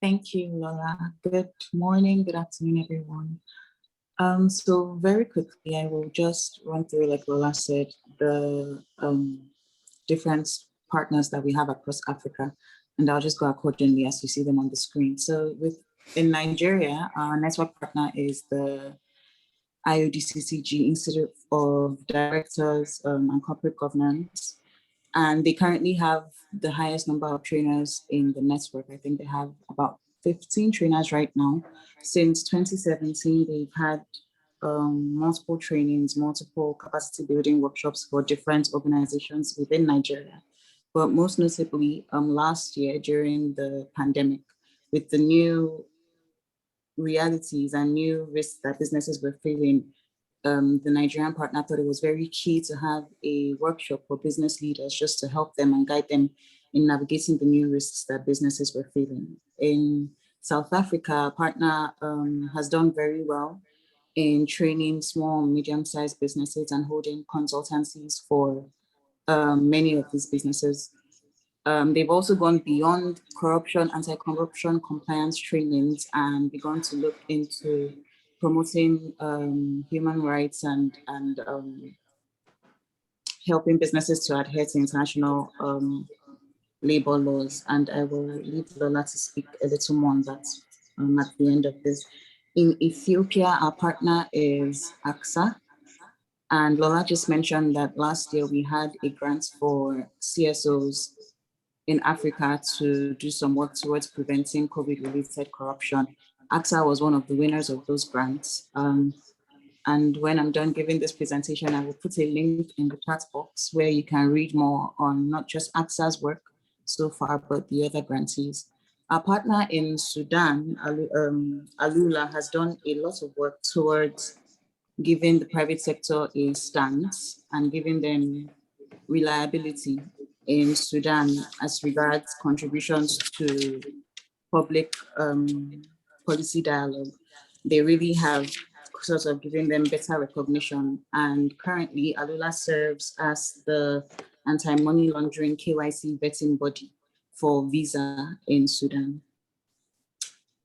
Thank you, Lola. Good morning, good afternoon, everyone. So very quickly, I will just run through, like Lola said, the different partners that we have across Africa, and I'll just go accordingly as you see them on the screen. So in Nigeria, our network partner is the IODCCG Institute of Directors and Corporate Governance. And they currently have the highest number of trainers in the network. I think they have about 15 trainers right now. Since 2017, they've had multiple trainings, multiple capacity building workshops for different organizations within Nigeria. But most notably, last year during the pandemic, with the new realities and new risks that businesses were facing, the Nigerian partner thought it was very key to have a workshop for business leaders just to help them and guide them in navigating the new risks that businesses were facing. In South Africa, our partner has done very well in training small and medium-sized businesses and holding consultancies for many of these businesses. They've also gone beyond corruption, anti-corruption compliance trainings and begun to look into promoting human rights and helping businesses to adhere to international labor laws. And I will leave Lola to speak a little more on that at the end of this. In Ethiopia, our partner is AXA. And Lola just mentioned that last year we had a grant for CSOs in Africa to do some work towards preventing COVID-related corruption. AXA was one of the winners of those grants. And when I'm done giving this presentation, I will put a link in the chat box where you can read more on not just AXA's work so far, but the other grantees. Our partner in Sudan, Alula, has done a lot of work towards giving the private sector a stance and giving them reliability in Sudan as regards contributions to public policy dialogue. They really have sort of given them better recognition. And currently, Alula serves as the anti-money laundering KYC vetting body for visa in Sudan.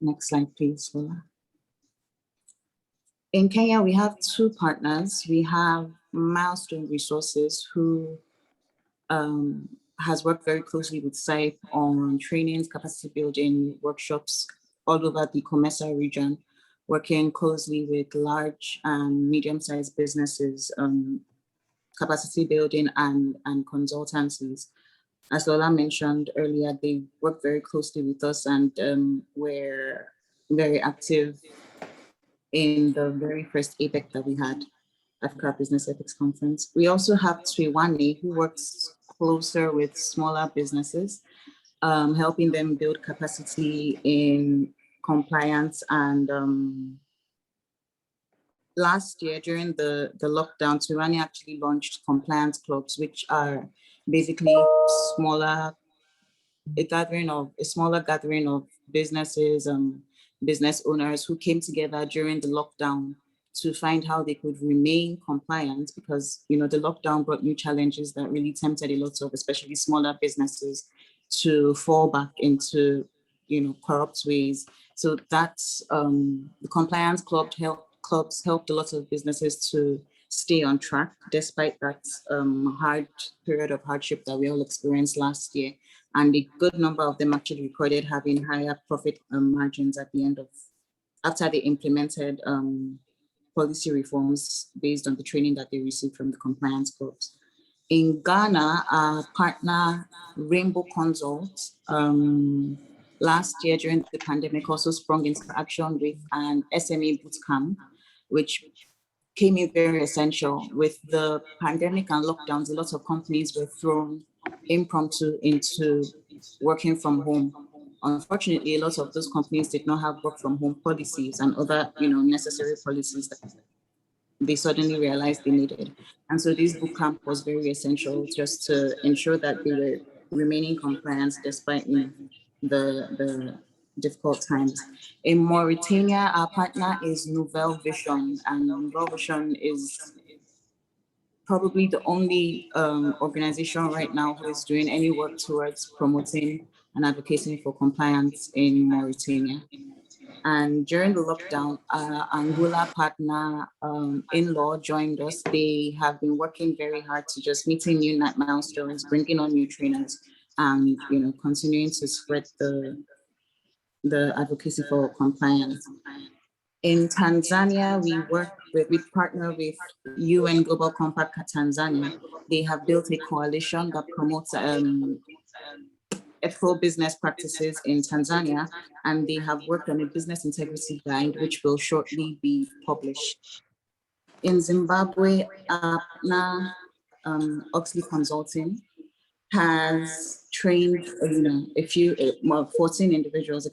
Next slide, please, Lola. In Kenya, we have two partners. We have Milestone Resources, who has worked very closely with CIPE on trainings, capacity building workshops all over the Comesa region, working closely with large and medium-sized businesses, capacity building and consultancies. As Lola mentioned earlier, they work very closely with us and were very active in the very first APEC that we had, Africa Business Ethics Conference. We also have Twiwane, who works closer with smaller businesses, helping them build capacity in compliance. And last year, during the lockdown, Twiwane actually launched compliance clubs, which are basically a smaller gathering of businesses, business owners who came together during the lockdown to find how they could remain compliant, because the lockdown brought new challenges that really tempted a lot of, especially smaller businesses, to fall back into corrupt ways. So that's the compliance clubs helped a lot of businesses to stay on track despite that hard period of hardship that we all experienced last year. And a good number of them actually recorded having higher profit margins at the end of, after they implemented policy reforms based on the training that they received from the compliance clubs. In Ghana, our partner Rainbow Consult, last year during the pandemic also sprung into action with an SME bootcamp, which came in very essential. With the pandemic and lockdowns, a lot of companies were thrown impromptu into working from home. Unfortunately, a lot of those companies did not have work from home policies and other necessary policies that they suddenly realized they needed. And so this bootcamp was very essential just to ensure that they were remaining compliant despite the difficult times. In Mauritania, our partner is Nouvelle Vision, and Nouvelle Vision is probably the only organization right now who is doing any work towards promoting and advocacy for compliance in Mauritania. And during the lockdown, Angola partner in-law joined us. They have been working very hard to just meeting new milestones, bringing on new trainers, and continuing to spread the advocacy for compliance. In Tanzania, we partner with UN Global Compact Tanzania. They have built a coalition that promotes ethical business practices in Tanzania, and they have worked on a business integrity guide, which will shortly be published. In Zimbabwe, Oxley Consulting has trained 14 individuals,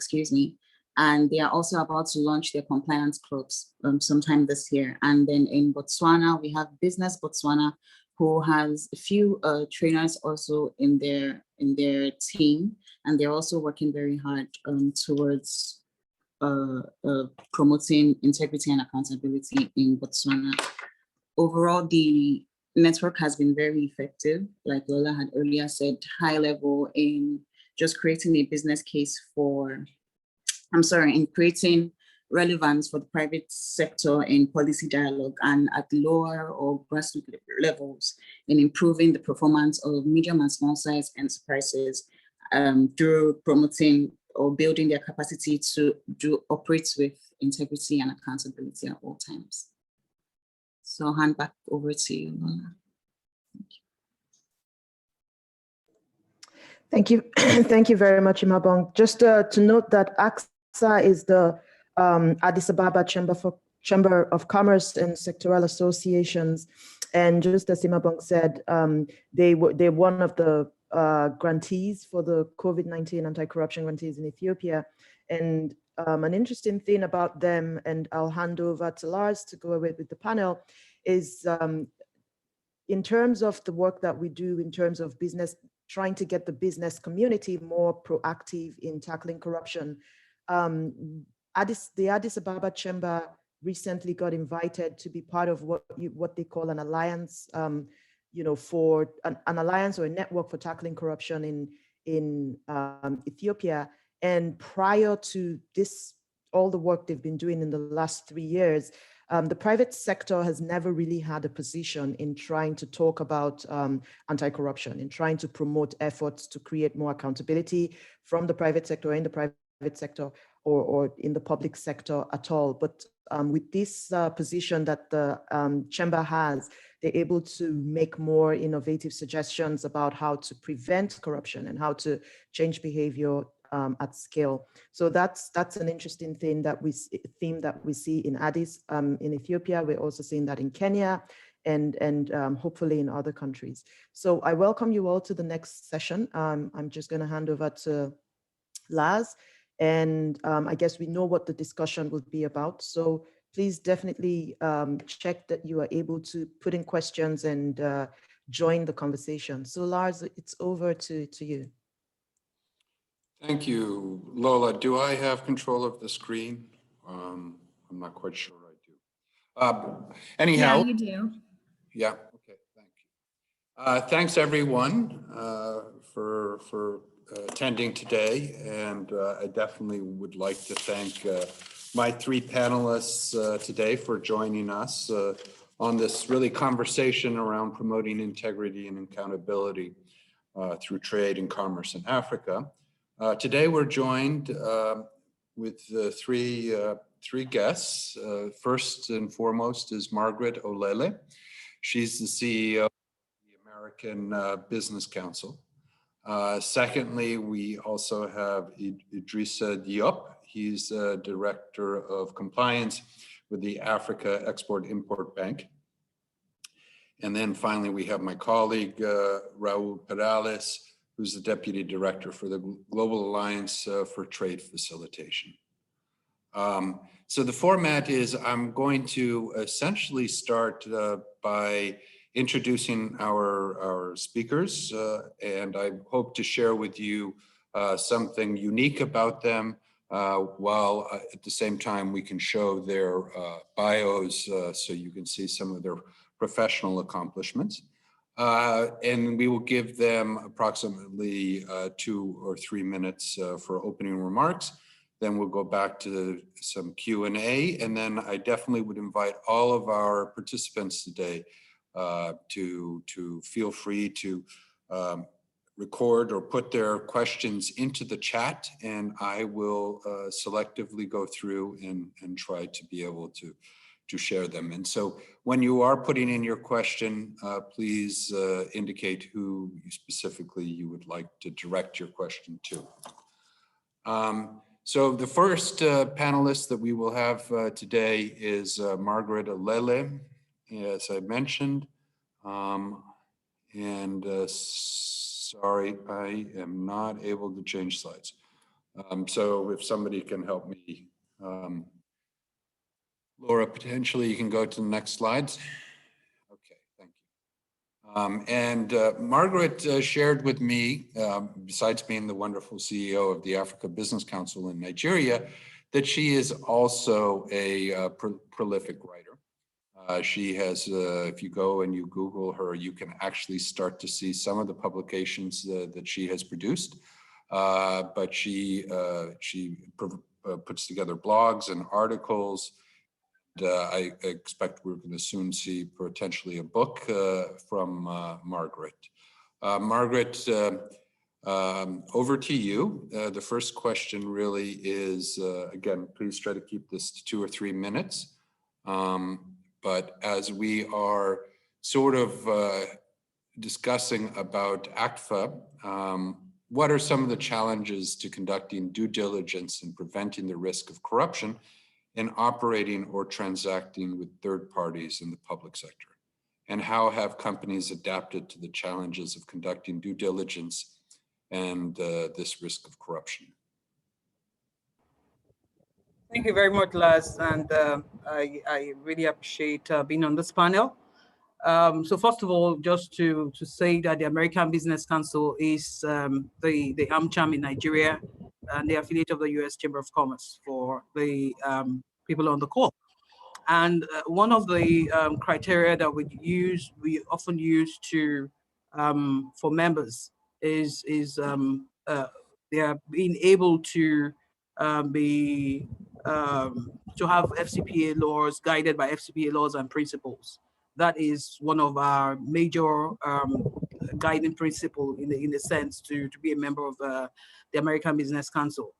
and they are also about to launch their compliance clubs sometime this year. And then in Botswana, we have Business Botswana, who has a few trainers also in their team, and they're also working very hard towards promoting integrity and accountability in Botswana. Overall, the network has been very effective, like Lola had earlier said, high level in just creating a business case in creating relevance for the private sector in policy dialogue, and at lower or grassroots levels in improving the performance of medium and small size enterprises through promoting or building their capacity to operate with integrity and accountability at all times. So I'll hand back over to you, Lola. Thank you. Thank you very much, Imabong. Just to note that AXA is the Addis Ababa Chamber of Commerce and Sectoral Associations. And just as Imabong said, they're one of the grantees for the COVID-19 anti-corruption grantees in Ethiopia. And an interesting thing about them, and I'll hand over to Lars to go away with the panel, is in terms of the work that we do in terms of business, trying to get the business community more proactive in tackling corruption. The Addis Ababa Chamber recently got invited to be part of what they call an alliance, for an alliance or a network for tackling corruption in Ethiopia. And prior to this, all the work they've been doing in the last 3 years, the private sector has never really had a position in trying to talk about anti-corruption, in trying to promote efforts to create more accountability from the private sector, in the private sector, or in the public sector at all. But with this position that the chamber has, they're able to make more innovative suggestions about how to prevent corruption and how to change behavior at scale. So that's an interesting theme that we see in Addis, in Ethiopia. We're also seeing that in Kenya and hopefully in other countries. So I welcome you all to the next session. I'm just going to hand over to Lars, and I guess we know what the discussion will be about. So please definitely check that you are able to put in questions and join the conversation. So Lars, it's over to you. Thank you, Lola. Do I have control of the screen? I'm not quite sure I do. Anyhow. Yeah, you do. Yeah, okay, thank you. Thanks everyone for attending today. And I definitely would like to thank my 3 panelists today for joining us on this really conversation around promoting integrity and accountability through trade and commerce in Africa. Today we're joined with 3 guests. First and foremost is Margaret Olele. She's the CEO of the American Business Council. Secondly, we also have Idrissa Diop. He's Director of Compliance with the Africa Export-Import Bank. And then finally, we have my colleague, Raul Perales, who's the Deputy Director for the Global Alliance for Trade Facilitation. So the format is I'm going to essentially start by introducing our speakers, and I hope to share with you something unique about them, while at the same time we can show their bios so you can see some of their professional accomplishments. And we will give them approximately 2 or 3 minutes for opening remarks. Then we'll go back to some Q&A, and then I definitely would invite all of our participants today to feel free to record or put their questions into the chat, and I will selectively go through and try to be able to share them. And so when you are putting in your question, please indicate who specifically you would like to direct your question to. So the first panelist that we will have today is Margaret Olele, as I mentioned. Sorry, I am not able to change slides. So if somebody can help me, Laura, potentially you can go to the next slides. Okay, thank you. Margaret shared with me, besides being the wonderful CEO of the Africa Business Council in Nigeria, that she is also a prolific writer. She has, if you go and you Google her, you can actually start to see some of the publications that she has produced. But she puts together blogs and articles. I expect we're going to soon see potentially a book from Margaret. Margaret, over to you. The first question really is, again, please try to keep this to 2 or 3 minutes. But as we are sort of discussing about ACFA, what are some of the challenges to conducting due diligence and preventing the risk of corruption in operating or transacting with third parties in the public sector? And how have companies adapted to the challenges of conducting due diligence and this risk of corruption? Thank you very much, Lars, and I really appreciate being on this panel. So first of all, just to say that the American Business Council is the AmCham in Nigeria and the affiliate of the U.S. Chamber of Commerce for the people on the call. And one of the criteria that we often use to for members is they are being able to have FCPA laws, guided by FCPA laws and principles. That is one of our major guiding principles in the sense to be a member of the American Business Council.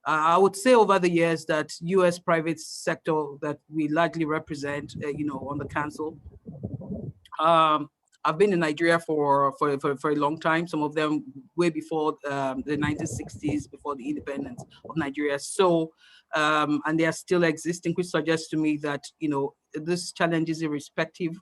I would say over the years that U.S. private sector that we largely represent, on the council, I've been in Nigeria for a long time. Some of them way before the 1960s, before the independence of Nigeria. So, and they are still existing, which suggests to me that these challenges, irrespective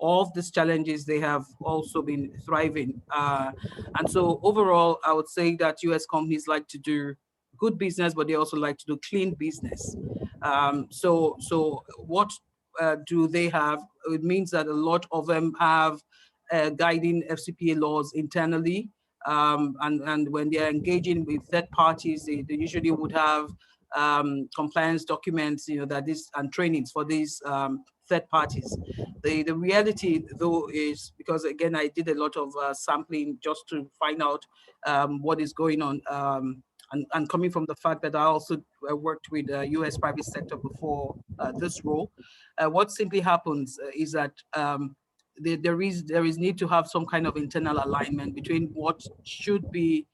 of these challenges, they have also been thriving. And so, overall, I would say that U.S. companies like to do good business, but they also like to do clean business. So what do they have? It means that a lot of them have guiding FCPA laws internally, and when they are engaging with third parties, they usually would have compliance documents, that this and trainings for these third parties. The reality, though, is because again I did a lot of sampling just to find out what is going on. And coming from the fact that I also worked with the U.S. private sector before this role, what simply happens is that there is need to have some kind of internal alignment between what should be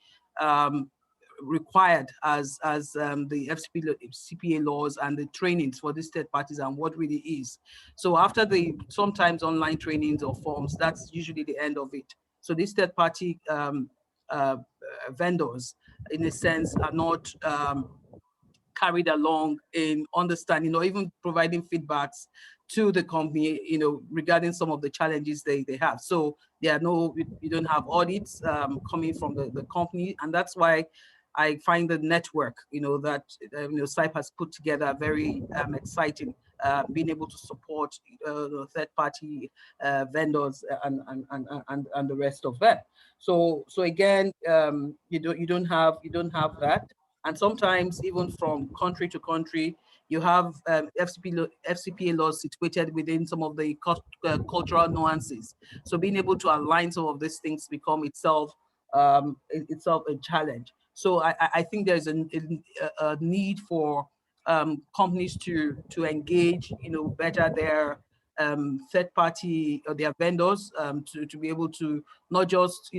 required as the FCPA laws and the trainings for these third parties and what really is. So after the sometimes online trainings or forms, that's usually the end of it. So these third party vendors, in a sense, are not carried along in understanding or even providing feedbacks to the company, regarding some of the challenges they have. So there are you don't have audits coming from the company, and that's why I find the network, that CIPE has put together very exciting, being able to support the third-party vendors and the rest of them. So again, you don't have that, and sometimes even from country to country, You have FCPA laws situated within some of the cultural nuances. So being able to align some of these things become itself a challenge. So I think there's a need for companies to engage, better their third party or their vendors to be able to not just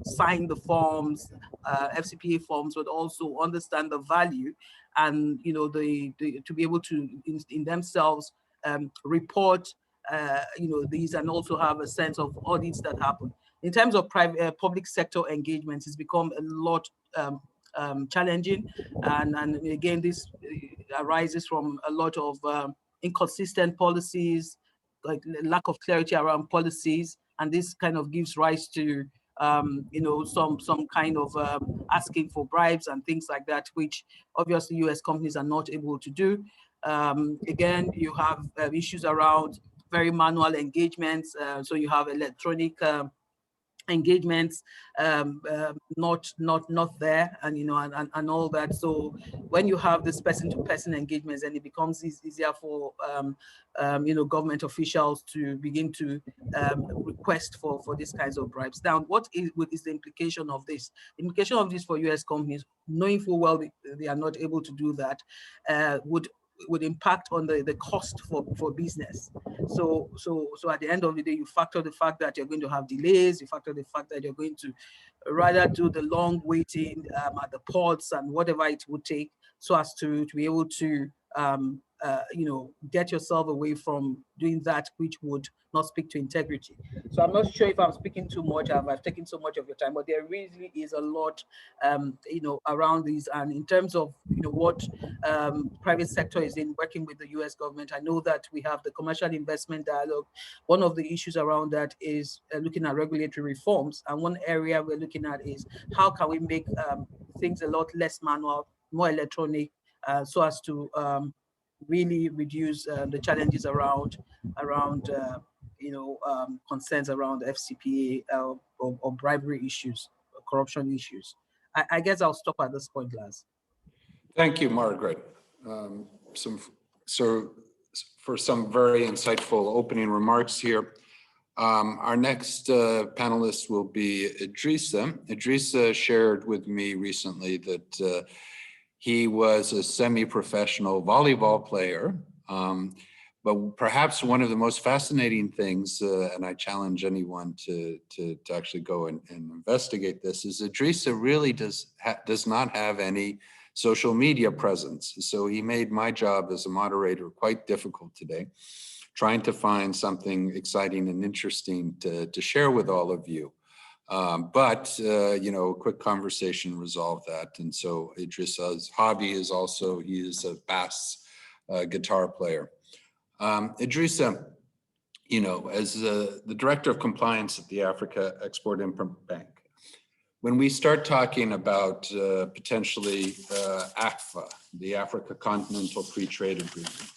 sign the forms, FCPA forms, but also understand the value and to be able to in themselves report these and also have a sense of audits that happen. In terms of private public sector engagements, it's become a lot challenging, and again this arises from a lot of inconsistent policies, like lack of clarity around policies, and this kind of gives rise to some kind of asking for bribes and things like that, which obviously US companies are not able to do. Again, you have issues around very manual engagements, so you have electronic engagements not there, and and all that. So when you have this person-to-person engagements, then it becomes easier for government officials to begin to request for these kinds of bribes. Now, what is the implication of this? The implication of this for US companies, knowing full well they are not able to do that, would impact on the cost for business. So at the end of the day, you factor the fact that you're going to have delays, you factor the fact that you're going to rather do the long waiting at the ports and whatever it would take, so as to be able to get yourself away from doing that which would not speak to integrity. So I'm not sure if I'm speaking too much, I've taken so much of your time, but there really is a lot around these. And in terms of what private sector is in working with the US government, I know that we have the commercial investment dialogue. One of the issues around that is looking at regulatory reforms, and one area we're looking at is how can we make things a lot less manual, more electronic, so as to really reduce the challenges around concerns around FCPA or bribery issues, or corruption issues. I guess I'll stop at this point, Lars. Thank you, Margaret. For some very insightful opening remarks here. Our next panelist will be Idrissa. Idrissa shared with me recently that he was a semi-professional volleyball player, but perhaps one of the most fascinating things, and I challenge anyone to actually go and investigate this, is Idrissa really does not have any social media presence. So he made my job as a moderator quite difficult today, trying to find something exciting and interesting to share with all of you. But a quick conversation resolved that. And so Idrissa's hobby is also, he is a bass guitar player. Idrissa, as the Director of Compliance at the Africa Export-Import Bank, when we start talking about potentially ACFA, the Africa Continental Free Trade Agreement,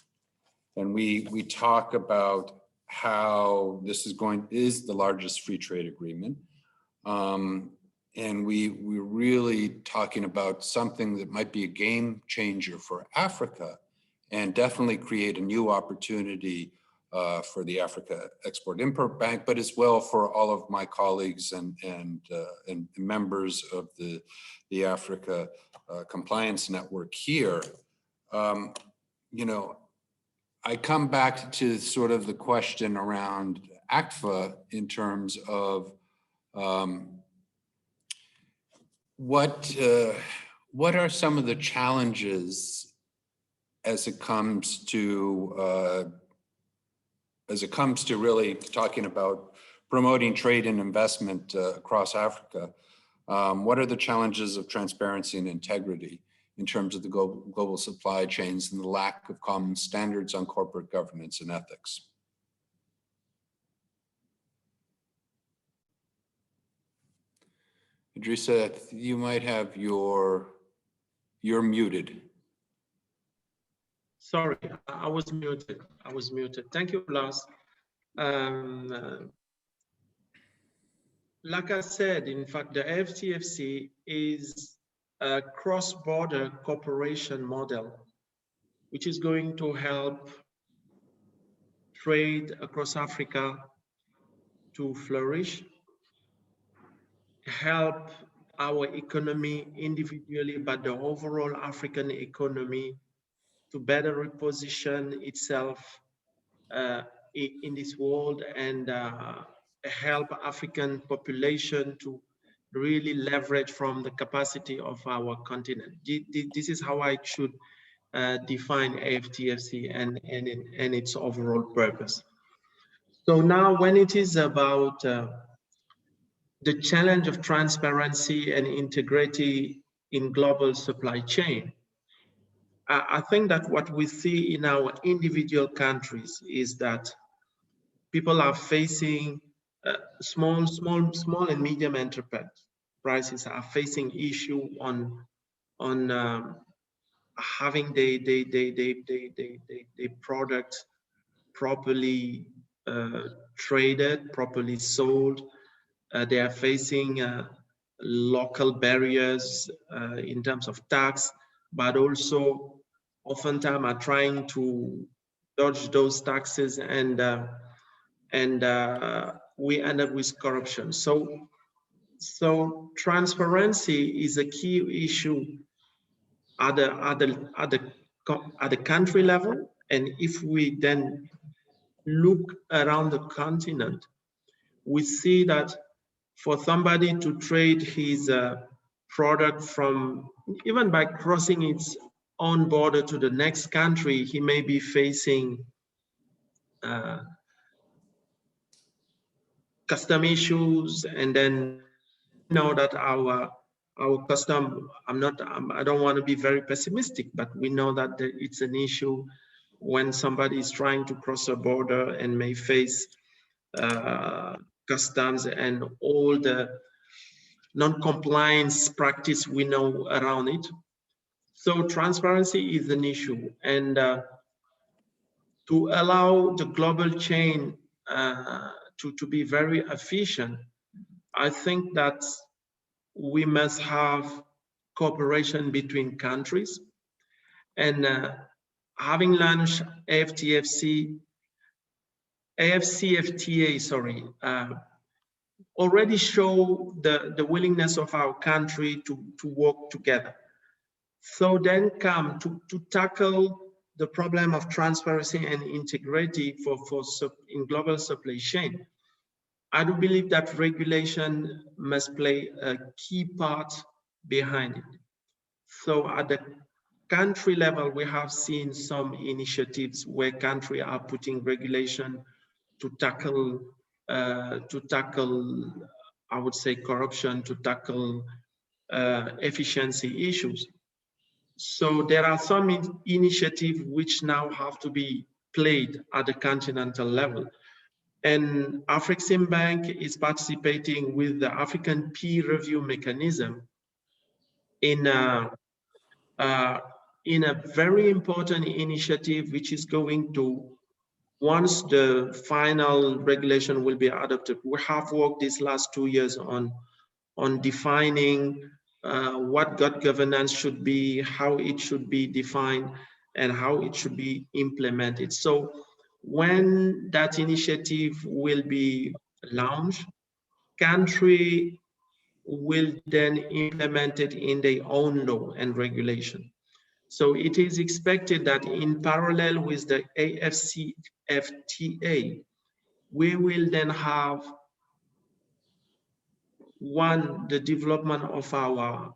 and we talk about how this is the largest free trade agreement, and we're really talking about something that might be a game changer for Africa and definitely create a new opportunity for the Africa Export-Import Bank, but as well for all of my colleagues and members of the Africa Compliance Network here. I come back to sort of the question around ACFA in terms of what are some of the challenges as it comes to really talking about promoting trade and investment across Africa? What are the challenges of transparency and integrity in terms of the global supply chains and the lack of common standards on corporate governance and ethics? Idrissa, you might have you're muted. Sorry, I was muted. Thank you, Lars. Like I said, in fact, the AFCFTA is a cross-border cooperation model which is going to help trade across Africa to flourish, help our economy individually, but the overall African economy to better reposition itself in this world, and help African population to really leverage from the capacity of our continent. This is how I should define AFCFTA and its overall purpose. So now when it is about the challenge of transparency and integrity in global supply chain, I think that what we see in our individual countries is that people are facing small and medium enterprises are facing issue on having the product properly traded, properly sold. They are facing local barriers in terms of tax, but also oftentimes are trying to dodge those taxes, and we end up with corruption. So transparency is a key issue at the country level, and if we then look around the continent, we see that for somebody to trade his product from, even by crossing its own border to the next country, he may be facing custom issues, and know that our custom, I don't want to be very pessimistic, but we know that it's an issue when somebody is trying to cross a border and may face customs and all the non-compliance practice we know around it. So transparency is an issue, and to allow the global chain to be very efficient, I think that we must have cooperation between countries. And having launched AFCFTA, sorry, already show the willingness of our country to work together. So then come to tackle the problem of transparency and integrity in global supply chain. I do believe that regulation must play a key part behind it. So at the country level, we have seen some initiatives where countries are putting regulation to tackle, I would say, corruption, to tackle efficiency issues. So there are some initiatives which now have to be played at the continental level. And AfricSimbank is participating with the African peer review mechanism in a very important initiative, which is going to, once the final regulation will be adopted, we have worked these last 2 years on defining what good governance should be, how it should be defined, and how it should be implemented. So when that initiative will be launched, country will then implement it in their own law and regulation. So it is expected that in parallel with the AFCFTA, we will then have the development of our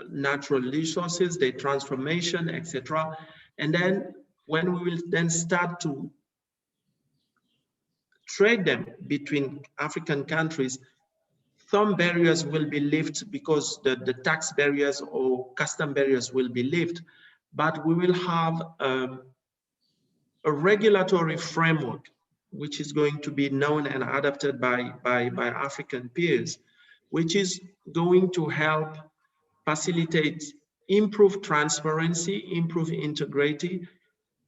natural resources, their transformation, etc. And then when we will then start to trade them between African countries, some barriers will be lifted because the tax barriers or custom barriers will be lifted, but we will have a regulatory framework which is going to be known and adapted by African peers, which is going to help facilitate, improve transparency, improve integrity,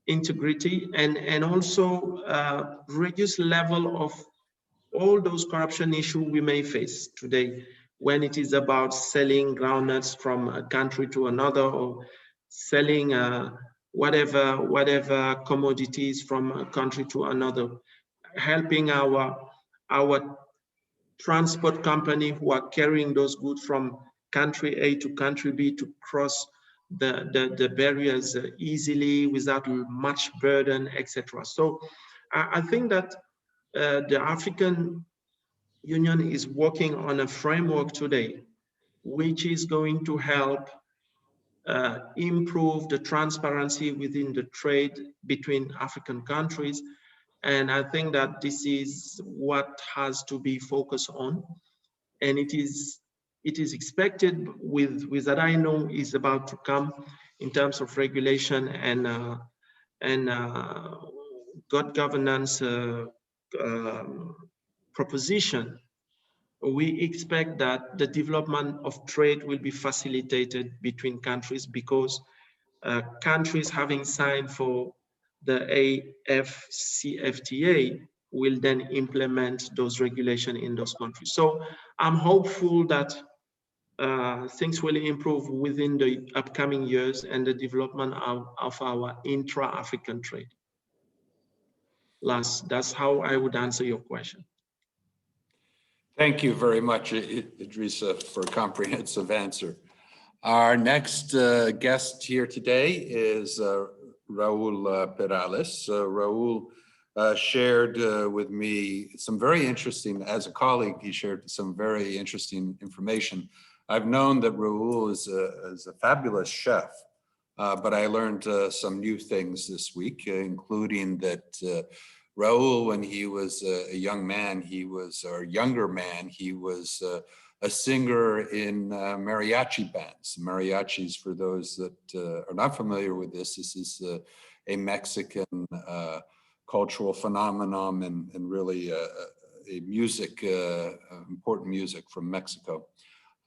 and also reduce level of all those corruption issues we may face today when it is about selling groundnuts from a country to another, or selling whatever commodities from a country to another, helping our transport company who are carrying those goods from country A to country B to cross the barriers easily without much burden, etc. So I think that the African Union is working on a framework today, which is going to help improve the transparency within the trade between African countries. And I think that this is what has to be focused on. And it is expected with that I know is about to come in terms of regulation and good governance proposition. We expect that the development of trade will be facilitated between countries because countries having signed for the AFCFTA will then implement those regulations in those countries. So I'm hopeful that things will improve within the upcoming years and the development of our intra-African trade. Lars, that's how I would answer your question. Thank you very much, Idrissa, for a comprehensive answer. Our next guest here today is Raul Perales. Raul shared with me some very interesting, as a colleague, he shared some very interesting information. I've known that Raul is a fabulous chef, but I learned some new things this week, including that Raul, when he was a young man, younger man, he was a singer in mariachi bands. Mariachis, for those that are not familiar with this is a Mexican cultural phenomenon and really a music, important music from Mexico.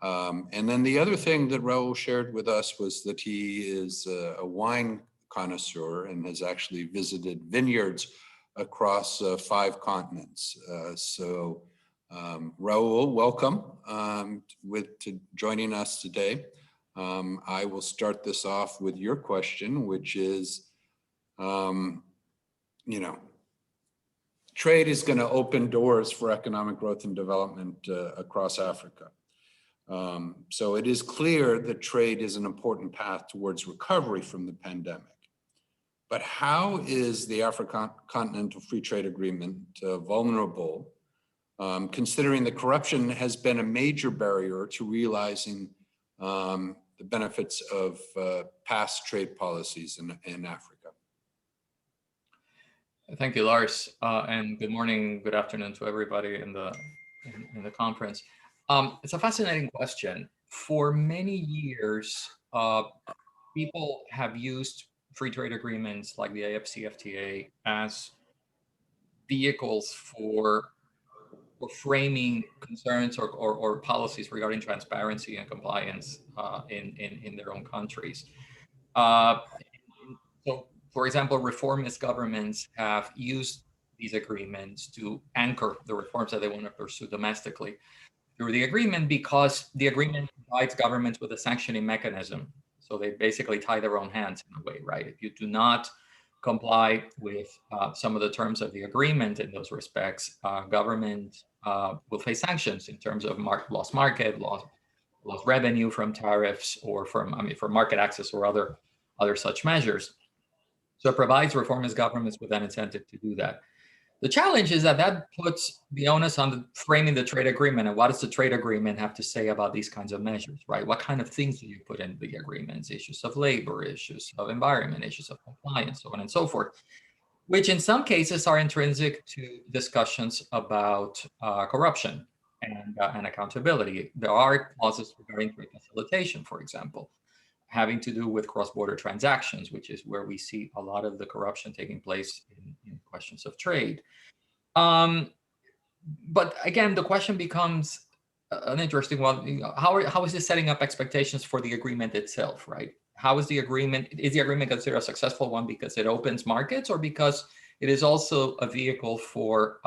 And then the other thing that Raul shared with us was that he is a wine connoisseur and has actually visited vineyards across 5 continents. So Raul, welcome to joining us today. I will start this off with your question, which is, trade is going to open doors for economic growth and development across Africa. So it is clear that trade is an important path towards recovery from the pandemic. But how is the Afro-Continental Free Trade Agreement vulnerable, considering that corruption has been a major barrier to realizing the benefits of past trade policies in Africa? Thank you, Lars, and good morning, good afternoon to everybody in the conference. It's a fascinating question. For many years, people have used free trade agreements like the AFCFTA as vehicles for framing concerns or policies regarding transparency and compliance in their own countries. So, for example, reformist governments have used these agreements to anchor the reforms that they want to pursue domestically through the agreement, because the agreement provides governments with a sanctioning mechanism. So they basically tie their own hands in a way, right? If you do not comply with some of the terms of the agreement in those respects, government will face sanctions in terms of lost market, lost revenue from tariffs, or from market access or other such measures. So it provides reformist governments with an incentive to do that. The challenge is that puts the onus on framing the trade agreement. And what does the trade agreement have to say about these kinds of measures, right? What kind of things do you put in the agreements? Issues of labor, issues of environment, issues of compliance, so on and so forth, which in some cases are intrinsic to discussions about corruption and accountability. There are clauses regarding trade facilitation, for example, having to do with cross-border transactions, which is where we see a lot of the corruption taking place in questions of trade. But again, the question becomes an interesting one. How is this setting up expectations for the agreement itself, right? Is the agreement considered a successful one because it opens markets, or because it is also a vehicle for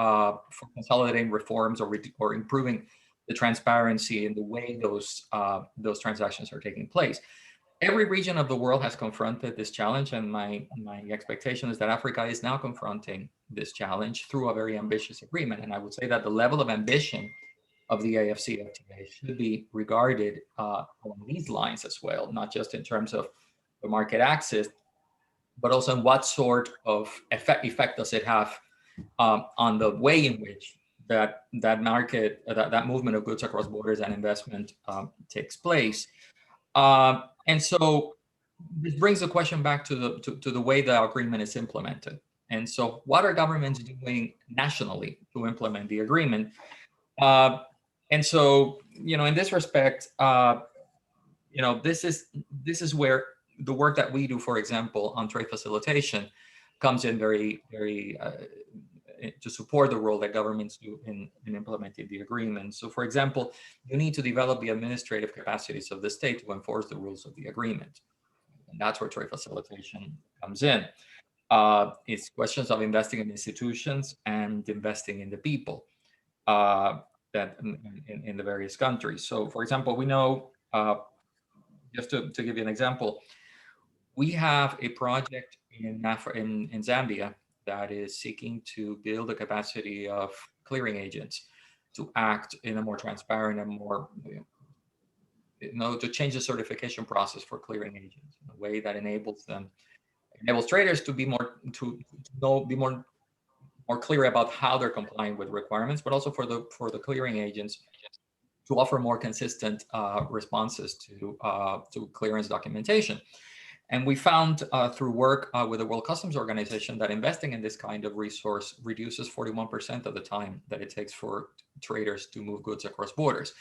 consolidating reforms or improving the transparency in the way those transactions are taking place? Every region of the world has confronted this challenge, and my expectation is that Africa is now confronting this challenge through a very ambitious agreement. And I would say that the level of ambition of the AFCFTA should be regarded along these lines as well, not just in terms of the market access, but also in what sort of effect does it have on the way in which that movement of goods across borders and investment takes place. And so this brings the question back to the way the agreement is implemented. And so what are governments doing nationally to implement the agreement? And so, in this respect, this is where the work that we do, for example, on trade facilitation comes in very, very to support the role that governments do in implementing the agreement. So, for example, you need to develop the administrative capacities of the state to enforce the rules of the agreement. And that's where trade facilitation comes in. It's questions of investing in institutions and investing in the people that in the various countries. So, for example, we know, just to give you an example, we have a project in Zambia that is seeking to build the capacity of clearing agents to act in a more transparent and more, to change the certification process for clearing agents in a way that enables traders to be more clear about how they're complying with requirements, but also for the clearing agents to offer more consistent responses to clearance documentation. And we found through work with the World Customs Organization that investing in this kind of resource reduces 41% of the time that it takes for traders to move goods across borders.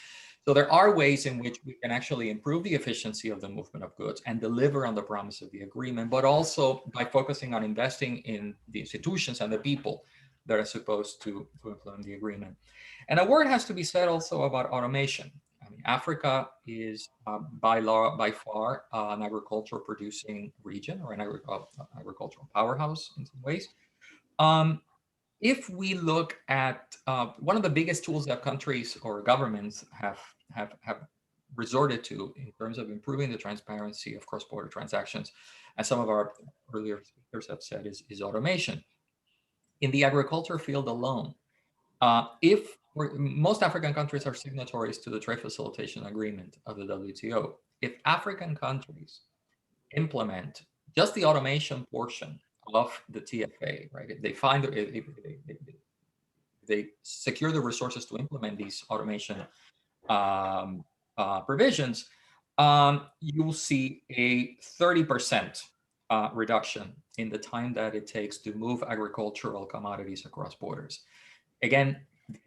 So there are ways in which we can actually improve the efficiency of the movement of goods and deliver on the promise of the agreement, but also by focusing on investing in the institutions and the people that are supposed to implement the agreement. And a word has to be said also about automation. I mean, Africa is by far an agricultural producing region, or an agricultural powerhouse in some ways. If we look at one of the biggest tools that countries or governments have resorted to in terms of improving the transparency of cross-border transactions, as some of our earlier speakers have said, is automation. In the agriculture field alone, most African countries are signatories to the Trade Facilitation Agreement of the WTO. If African countries implement just the automation portion of the TFA, right? If they secure the resources to implement these automation provisions, you will see a 30% reduction in the time that it takes to move agricultural commodities across borders. Again,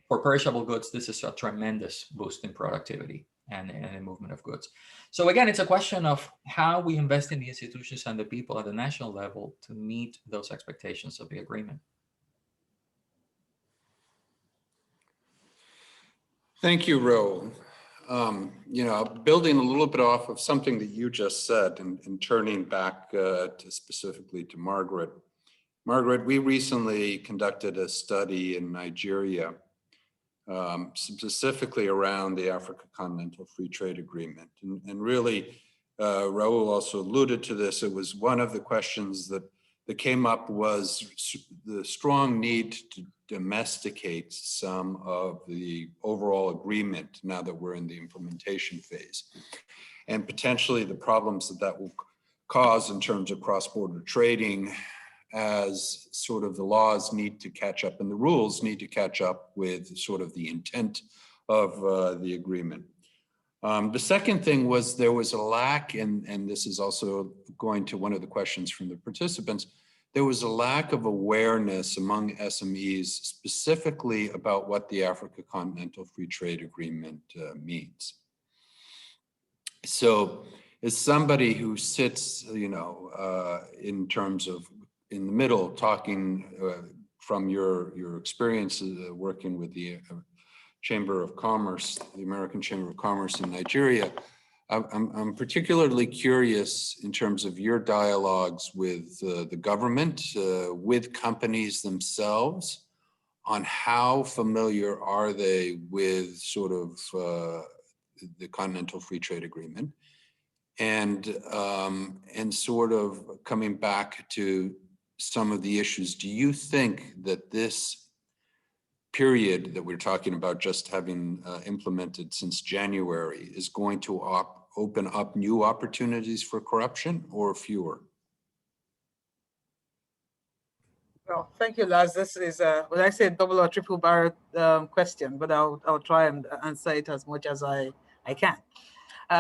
for perishable goods, this is a tremendous boost in productivity and in movement of goods. So again, it's a question of how we invest in the institutions and the people at the national level to meet those expectations of the agreement. Thank you, Raul. Building a little bit off of something that you just said and turning back specifically to Margaret. Margaret, we recently conducted a study in Nigeria, specifically around the Africa Continental Free Trade Agreement. And really, Raul also alluded to this. It was one of the questions that came up was the strong need to domesticate some of the overall agreement now that we're in the implementation phase, and potentially the problems that will cause in terms of cross-border trading as sort of the laws need to catch up and the rules need to catch up with sort of the intent of the agreement. The second thing was there was a lack, and this is also going to one of the questions from the participants, there was a lack of awareness among SMEs specifically about what the Africa Continental Free Trade Agreement means. So as somebody who sits, in terms of in the middle, talking from your experiences working with the Chamber of Commerce, the American Chamber of Commerce in Nigeria, I'm particularly curious in terms of your dialogues with the government, with companies themselves, on how familiar are they with sort of the Continental Free Trade Agreement, and sort of coming back to some of the issues, do you think that this period that we're talking about just having implemented since January is going to open up new opportunities for corruption or fewer? Well, thank you, Lars. This is, well, I say double or triple barrel question, but I'll try and answer it as much as I can.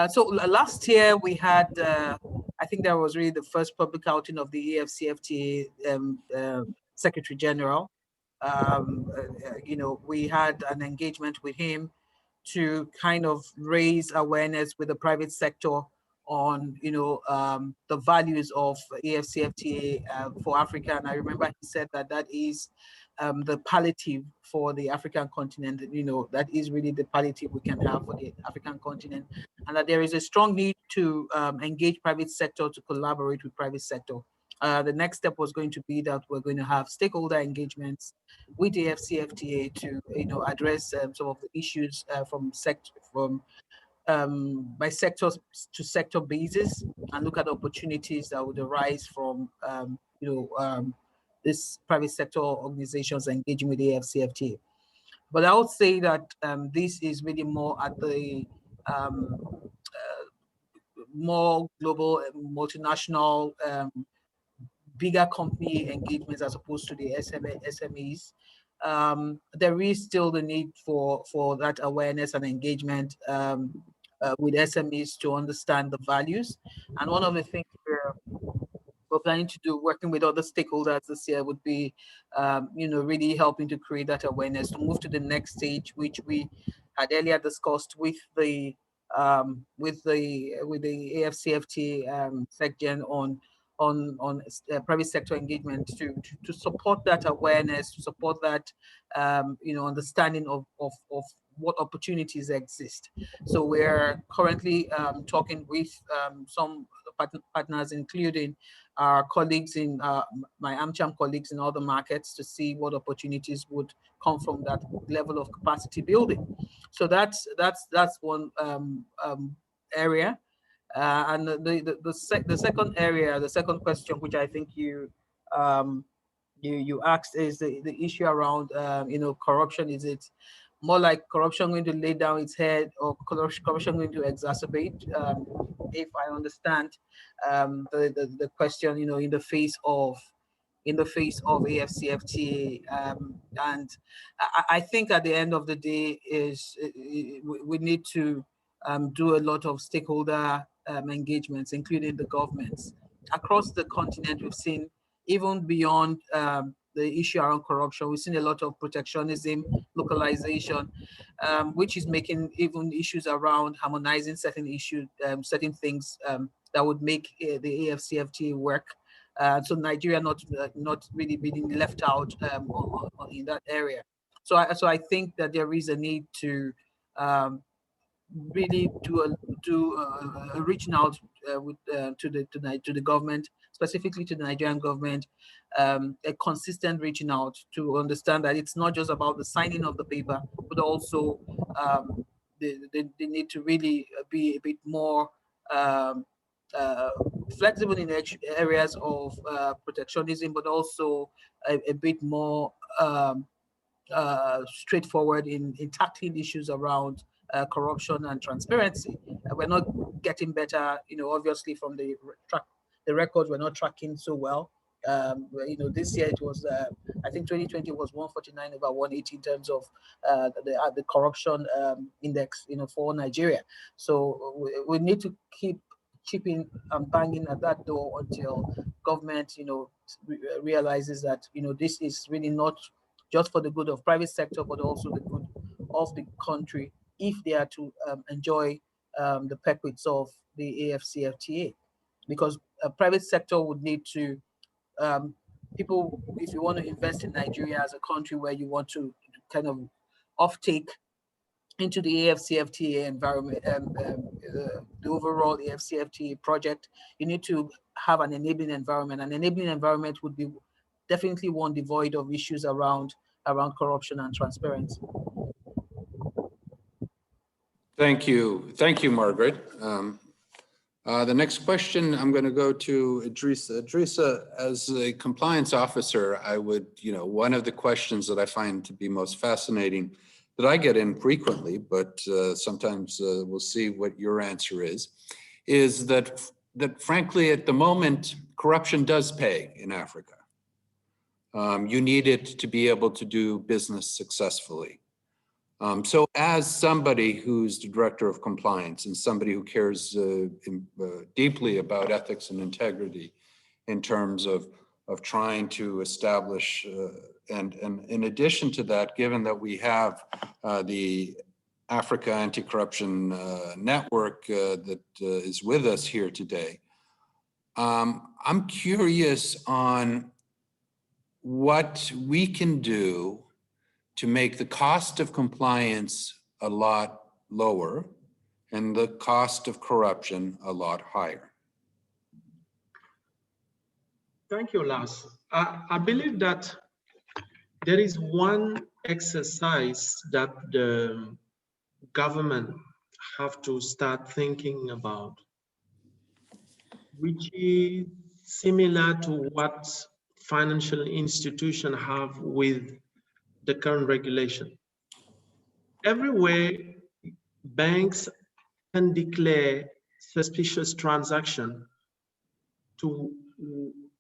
So last year we had, I think that was really the first public outing of the AFCFTA Secretary General. You know, we had an engagement with him to kind of raise awareness with the private sector on, you know, the values of AFCFTA for Africa. And I remember he said that that is the palliative for the African continent. You know, that is really the palliative we can have for the African continent, and that there is a strong need to engage private sector, to collaborate with private sector. The next step was going to be that we're going to have stakeholder engagements with the AFCFTA to, you know, address some of the issues by sector to sector basis, and look at opportunities that would arise from this private sector organizations engaging with the AFCFTA. But I would say that this is really more at the more global, multinational, bigger company engagements as opposed to the SMEs. There is still the need for that awareness and engagement with SMEs to understand the values. And one of the things we're planning to do, working with other stakeholders this year, would be, you know, really helping to create that awareness to move to the next stage, which we had earlier discussed with the AFCFTA SecGen on private sector engagement to support that awareness, to support that you know, understanding of what opportunities exist. So we're currently talking with some partners, including our colleagues in my AmCham colleagues in other markets, to see what opportunities would come from that level of capacity building. So that's one area. And the second area, the second question, which I think you asked, is the issue around you know, corruption. Is it more like corruption going to lay down its head, or corruption going to exacerbate? If I understand the question, you know, in the face of AFCFTA, and I think at the end of the day is we need to do a lot of stakeholder engagements, including the governments across the continent. We've seen, even beyond the issue around corruption, we've seen a lot of protectionism, localization, which is making even issues around harmonizing certain issues, certain things that would make the AFCFTA work. So Nigeria not really being left out in that area. So I think that there is a need to really do reaching out to the government, specifically to the Nigerian government, a consistent reaching out to understand that it's not just about the signing of the paper, but also they need to really be a bit more flexible in areas of protectionism, but also a bit more straightforward in tackling issues around corruption and transparency. We're not getting better, you know, obviously from the records, we're not tracking so well. You know, this year it was, I think 2020 was 149/180 in terms of the corruption index, you know, for Nigeria. So we need to keep chipping and banging at that door until government, you know, realizes that, you know, this is really not just for the good of private sector, but also the good of the country, if they are to enjoy the benefits of the AFCFTA. Because a private sector would need to, people, if you want to invest in Nigeria as a country where you want to kind of offtake into the AFCFTA environment, the overall AFCFTA project, you need to have an enabling environment. An enabling environment would be definitely one devoid of issues around corruption and transparency. Thank you, Margaret. The next question, I'm going to go to Idrissa. Idrissa, as a compliance officer, I would, one of the questions that I find to be most fascinating that I get in frequently, but sometimes we'll see what your answer is that frankly, at the moment, corruption does pay in Africa. You need it to be able to do business successfully. So as somebody who's the director of compliance and somebody who cares deeply about ethics and integrity in terms of trying to establish, and in addition to that, given that we have the Africa Anti-Corruption Network that is with us here today, I'm curious on what we can do to make the cost of compliance a lot lower and the cost of corruption a lot higher. Thank you, Lars. I believe that there is one exercise that the government have to start thinking about, which is similar to what financial institutions have with the current regulation. Everywhere, banks can declare suspicious transaction to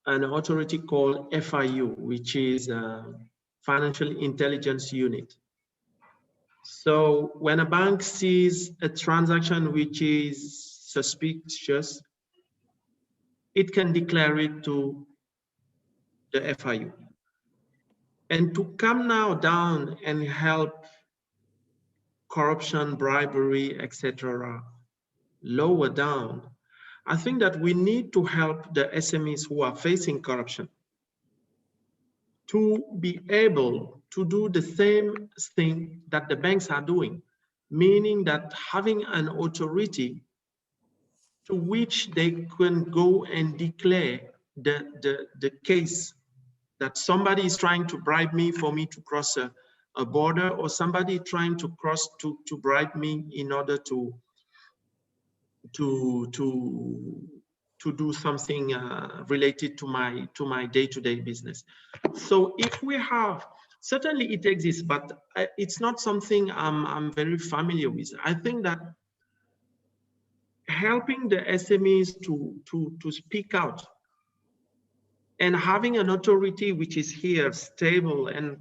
an authority called FIU, which is Financial Intelligence Unit. So when a bank sees a transaction which is suspicious, it can declare it to the FIU. And to come now down and help corruption, bribery, etc., lower down, I think that we need to help the SMEs who are facing corruption to be able to do the same thing that the banks are doing, meaning that having an authority to which they can go and declare the case that somebody is trying to bribe me for me to cross a border, or somebody trying to cross to bribe me in order to do something related to my day-to-day business. So if we have, certainly it exists, but it's not something I'm very familiar with. I think that helping the SMEs to speak out and having an authority which is here, stable and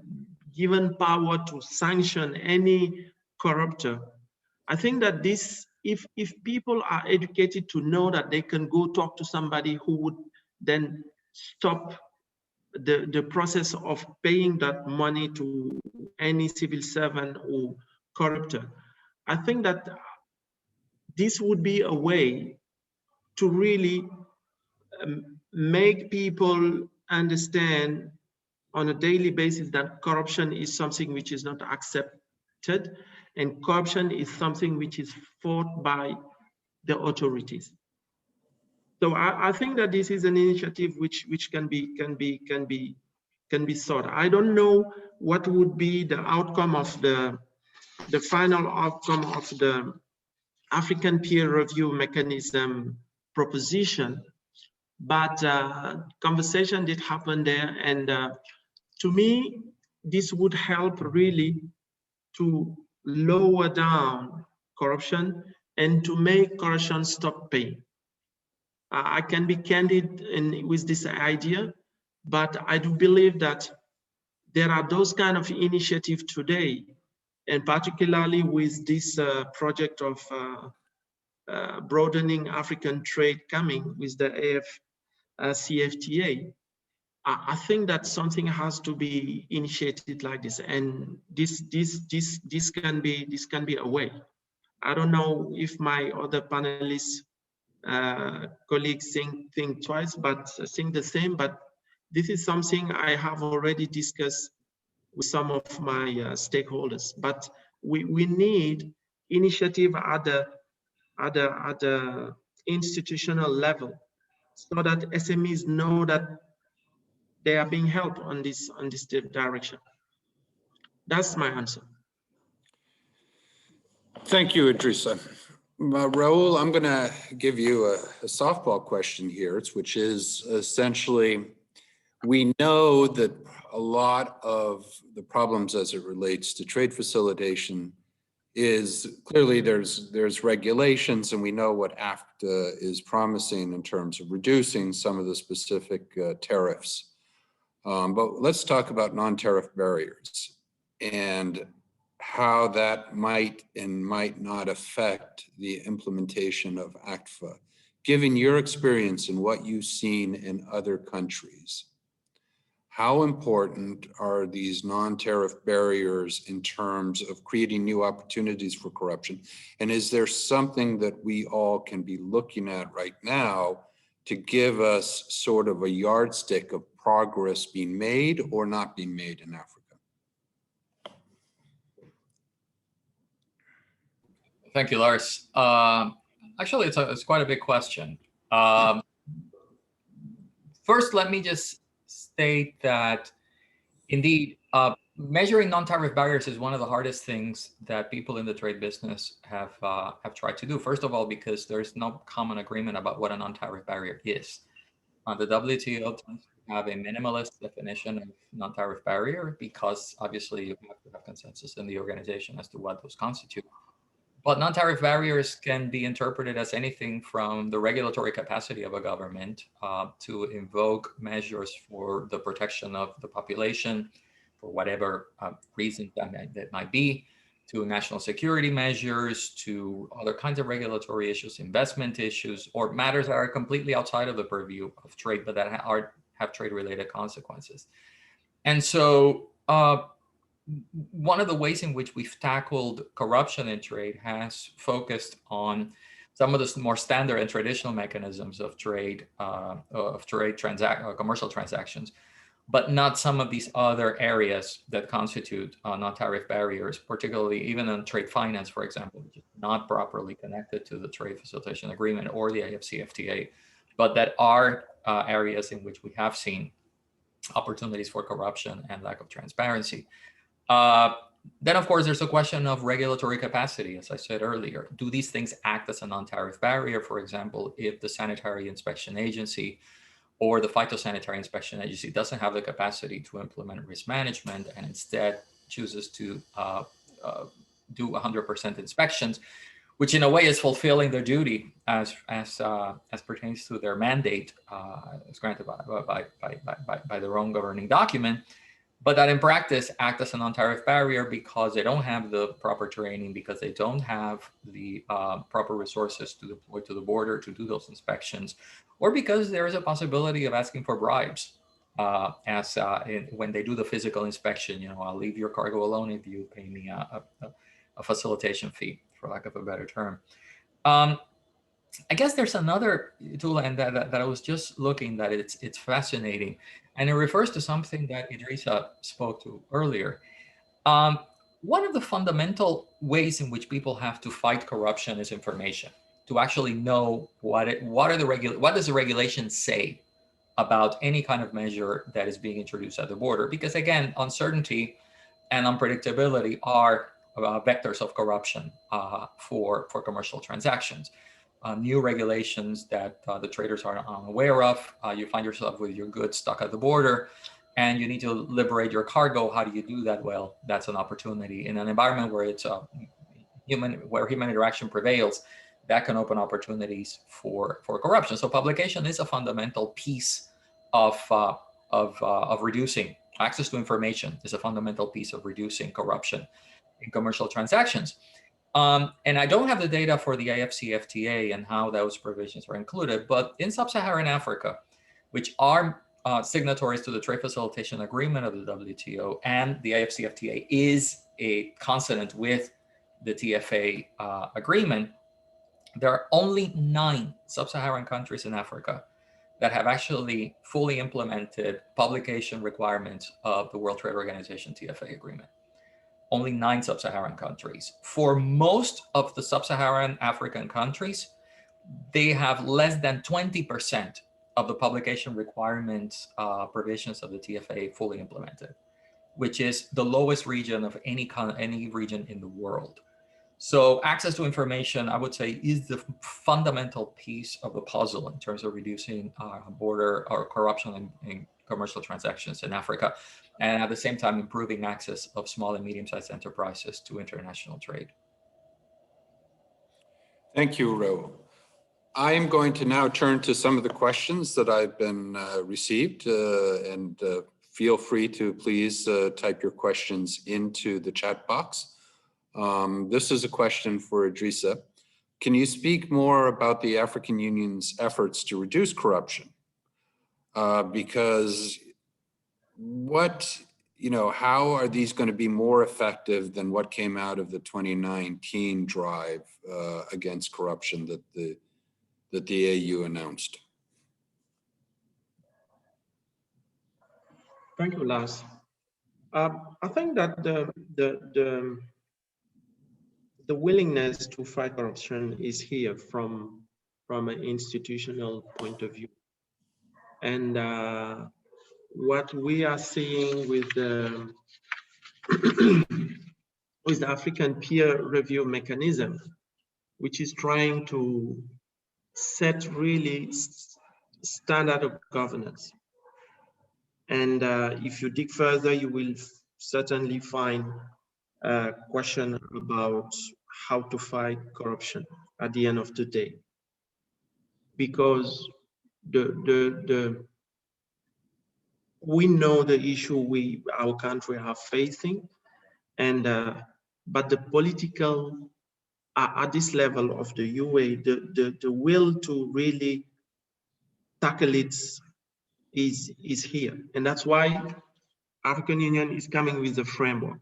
given power to sanction any corruptor, I think that this, if people are educated to know that they can go talk to somebody who would then stop the process of paying that money to any civil servant or corruptor, I think that this would be a way to really make people understand on a daily basis that corruption is something which is not accepted, and corruption is something which is fought by the authorities. So I think that this is an initiative which can be sought. I don't know what would be the outcome of the final outcome of the African peer review mechanism proposition, but conversation did happen there, and to me, this would help really to lower down corruption and to make corruption stop paying. I can be candid with this idea, but I do believe that there are those kind of initiatives today, and particularly with this project of broadening African trade coming with the AFCFTA. I think that something has to be initiated like this, and this can be a way. I don't know if my other panelists colleagues think twice, but think the same. But this is something I have already discussed with some of my stakeholders. But we need initiative at the institutional level, so that SMEs know that they are being helped on this direction. That's my answer. Thank you, Idrissa. Raul, I'm going to give you a softball question here, which is essentially, we know that a lot of the problems as it relates to trade facilitation is clearly there's regulations, and we know what AFCFTA is promising in terms of reducing some of the specific tariffs. But let's talk about non-tariff barriers and how that might and might not affect the implementation of AFCFTA, given your experience and what you've seen in other countries. How important are these non-tariff barriers in terms of creating new opportunities for corruption? And is there something that we all can be looking at right now to give us sort of a yardstick of progress being made or not being made in Africa? Thank you, Lars. Actually, it's quite a big question. First, let me just state that indeed, measuring non-tariff barriers is one of the hardest things that people in the trade business have tried to do. First of all, because there's no common agreement about what a non-tariff barrier is. The WTO tends to have a minimalist definition of non-tariff barrier because obviously you have to have consensus in the organization as to what those constitute. But non-tariff barriers can be interpreted as anything from the regulatory capacity of a government to invoke measures for the protection of the population for whatever reason that might be, to national security measures, to other kinds of regulatory issues, investment issues, or matters that are completely outside of the purview of trade, but that have trade-related consequences. And so one of the ways in which we've tackled corruption in trade has focused on some of the more standard and traditional mechanisms of commercial transactions, but not some of these other areas that constitute non-tariff barriers, particularly even on trade finance, for example, which is not properly connected to the Trade Facilitation Agreement or the AFCFTA, but that are areas in which we have seen opportunities for corruption and lack of transparency. Then, of course, there's a question of regulatory capacity. As I said earlier, do these things act as a non-tariff barrier? For example, if the Sanitary Inspection Agency or the Phytosanitary Inspection Agency doesn't have the capacity to implement risk management and instead chooses to do 100% inspections, which in a way is fulfilling their duty as pertains to their mandate as granted by their own governing document, but that in practice act as a non-tariff barrier because they don't have the proper training, because they don't have the proper resources to deploy to the border to do those inspections, or because there is a possibility of asking for bribes when they do the physical inspection. You know, I'll leave your cargo alone if you pay me a facilitation fee, for lack of a better term. I guess there's another tool, and that I was just looking, that it's fascinating, and it refers to something that Idrissa spoke to earlier. One of the fundamental ways in which people have to fight corruption is information, to actually know what does the regulation say about any kind of measure that is being introduced at the border, because again, uncertainty and unpredictability are vectors of corruption for commercial transactions. New regulations that the traders are unaware of. You find yourself with your goods stuck at the border and you need to liberate your cargo. How do you do that? Well, that's an opportunity. In an environment where it's where human interaction prevails, that can open opportunities for corruption. So publication is a fundamental piece of reducing access to information, is a fundamental piece of reducing corruption in commercial transactions. And I don't have the data for the AFCFTA and how those provisions are included, but in sub-Saharan Africa, which are signatories to the Trade Facilitation Agreement of the WTO, and the AFCFTA is a consonant with the TFA agreement, there are only 9 sub-Saharan countries in Africa that have actually fully implemented publication requirements of the World Trade Organization TFA agreement. Only 9 sub-Saharan countries. For most of the sub-Saharan African countries, they have less than 20% of the publication requirements provisions of the TFA fully implemented, which is the lowest region of any region in the world. So access to information, I would say, is the fundamental piece of the puzzle in terms of reducing border or corruption in commercial transactions in Africa, and at the same time improving access of small and medium-sized enterprises to international trade. Thank you, Raul. I am going to now turn to some of the questions that I've been received, and feel free to please type your questions into the chat box. This is a question for Idrissa. Can you speak more about the African Union's efforts to reduce corruption? Because how are these going to be more effective than what came out of the 2019 drive against corruption that the AU announced? Thank you, Lars. I think that the willingness to fight corruption is here from an institutional point of view. And what we are seeing with the with the African peer review mechanism, which is trying to set really standard of governance. And if you dig further, you will certainly find a question about how to fight corruption at the end of the day. Because we know the issue our country are facing, and but the political at this level of the UA, the will to really tackle it is here, and that's why African Union is coming with a framework.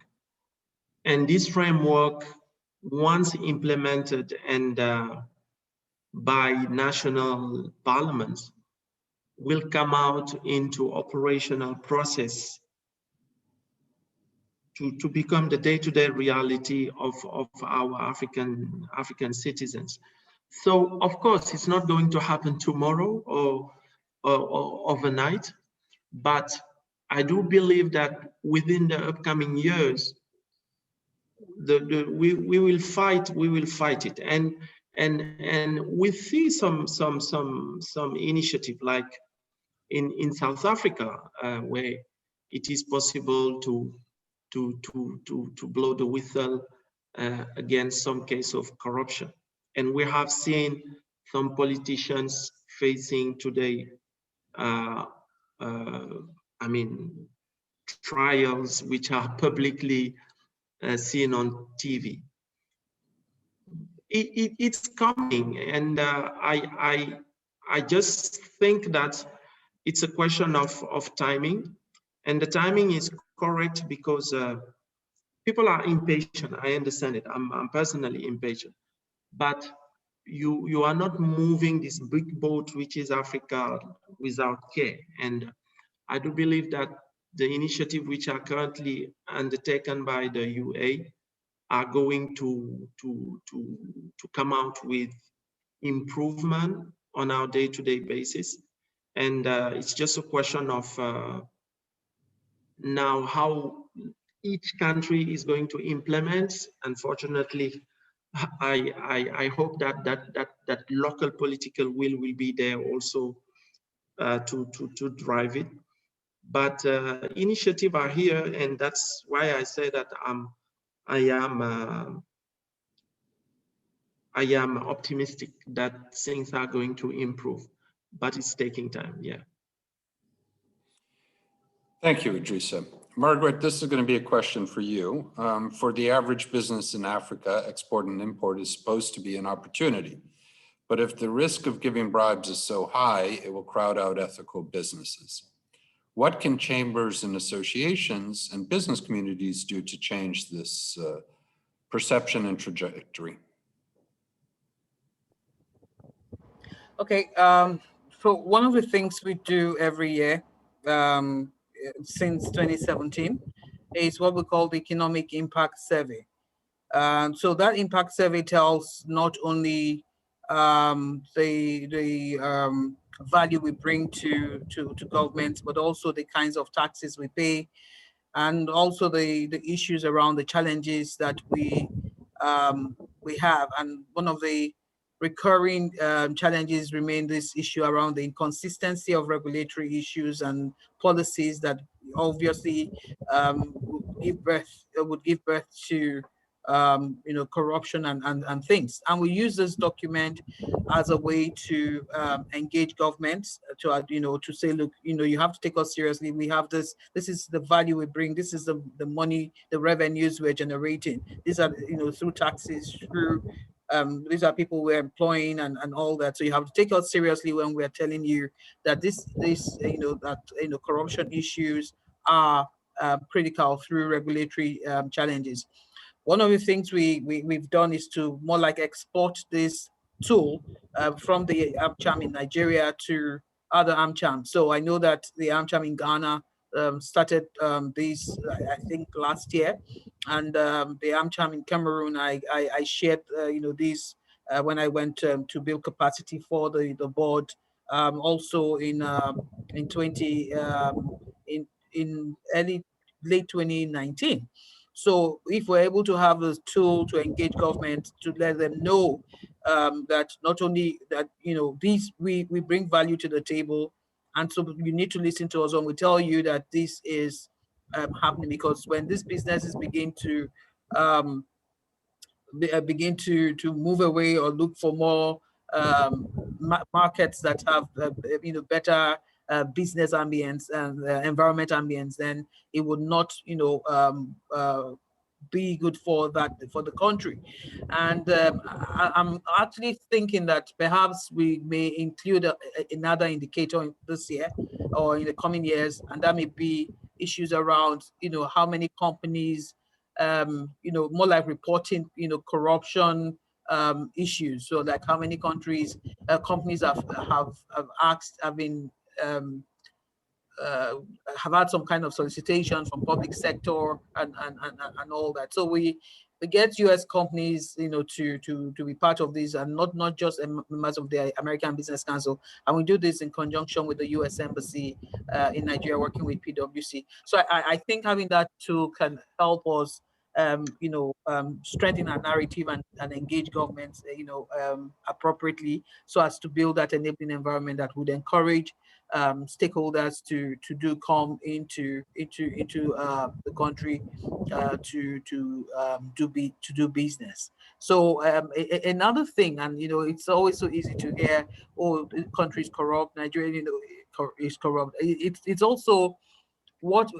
And this framework, once implemented and by national parliaments, will come out into operational process to become the day-to-day reality of our African citizens. So of course, it's not going to happen tomorrow or overnight, but I do believe that within the upcoming years, we will fight it, and we see some initiative like in South Africa, where it is possible to blow the whistle against some case of corruption. And we have seen some politicians facing today, trials which are publicly seen on TV. It's coming, and I just think that it's a question of timing, and the timing is correct because people are impatient. I understand it. I'm personally impatient, but you are not moving this big boat, which is Africa, without care. And I do believe that the initiative which are currently undertaken by the UA are going to come out with improvement on our day-to-day basis. And it's just a question of now how each country is going to implement. Unfortunately, I hope that local political will be there also to drive it. But initiatives are here, and that's why I say that I am optimistic that things are going to improve, but it's taking time. Yeah. Thank you, Idrissa. Margaret, this is going to be a question for you. For the average business in Africa, export and import is supposed to be an opportunity. But if the risk of giving bribes is so high, it will crowd out ethical businesses. What can chambers and associations and business communities do to change this perception and trajectory? Okay, so one of the things we do every year since 2017 is what we call the Economic Impact Survey. So that impact survey tells not only the value we bring to government, but also the kinds of taxes we pay, and also the issues around the challenges that we we have. And one of the recurring challenges remain this issue around the inconsistency of regulatory issues and policies that obviously would give birth to corruption and things. And we use this document as a way to engage governments to say, look, you have to take us seriously. We have this is the value we bring. This is the money, the revenues we're generating. These are, through taxes, through these are people we're employing and all that. So you have to take us seriously when we're telling you that corruption issues are critical through regulatory challenges. One of the things we've done is to more like export this tool from the AmCham in Nigeria to other AmCham. So I know that the AmCham in Ghana started this, I think, last year, and the AmCham in Cameroon, I shared, these when I went to build capacity for the board. Also in 20 in late 2019. So if we're able to have this tool to engage government, to let them know that not only that, we bring value to the table, and so you need to listen to us when we tell you that this is happening, because when these businesses begin to move away or look for more markets that have better business ambience and environment ambience, then it would not be good for the country. And I'm actually thinking that perhaps we may include another indicator this year or in the coming years, and that may be issues around how many companies more like reporting corruption issues. So like how many companies have had some kind of solicitation from public sector and all that. So we get U.S. companies, to be part of this, and not just members of the American Business Council. And we do this in conjunction with the U.S. Embassy in Nigeria, working with PwC. So I think having that tool can help us, strengthen our narrative and engage governments, appropriately, so as to build that enabling environment that would encourage stakeholders to come into the country to do business. So another thing, and it's always so easy to hear, oh, the country is corrupt, Nigeria is corrupt. It's also what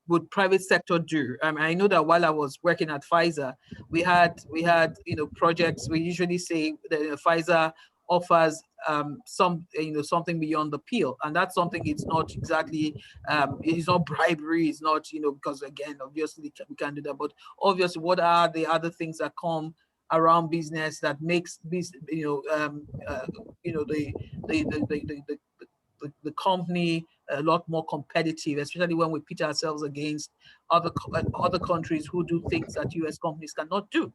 would private sector do? I know that while I was working at Pfizer, we had projects. We usually say that Pfizer offers something beyond the pill, and that's something. It's not exactly it's not bribery. It's not because again, obviously we can't do that. But obviously, what are the other things that come around business that makes this the company a lot more competitive, especially when we pit ourselves against other countries who do things that U.S. companies cannot do.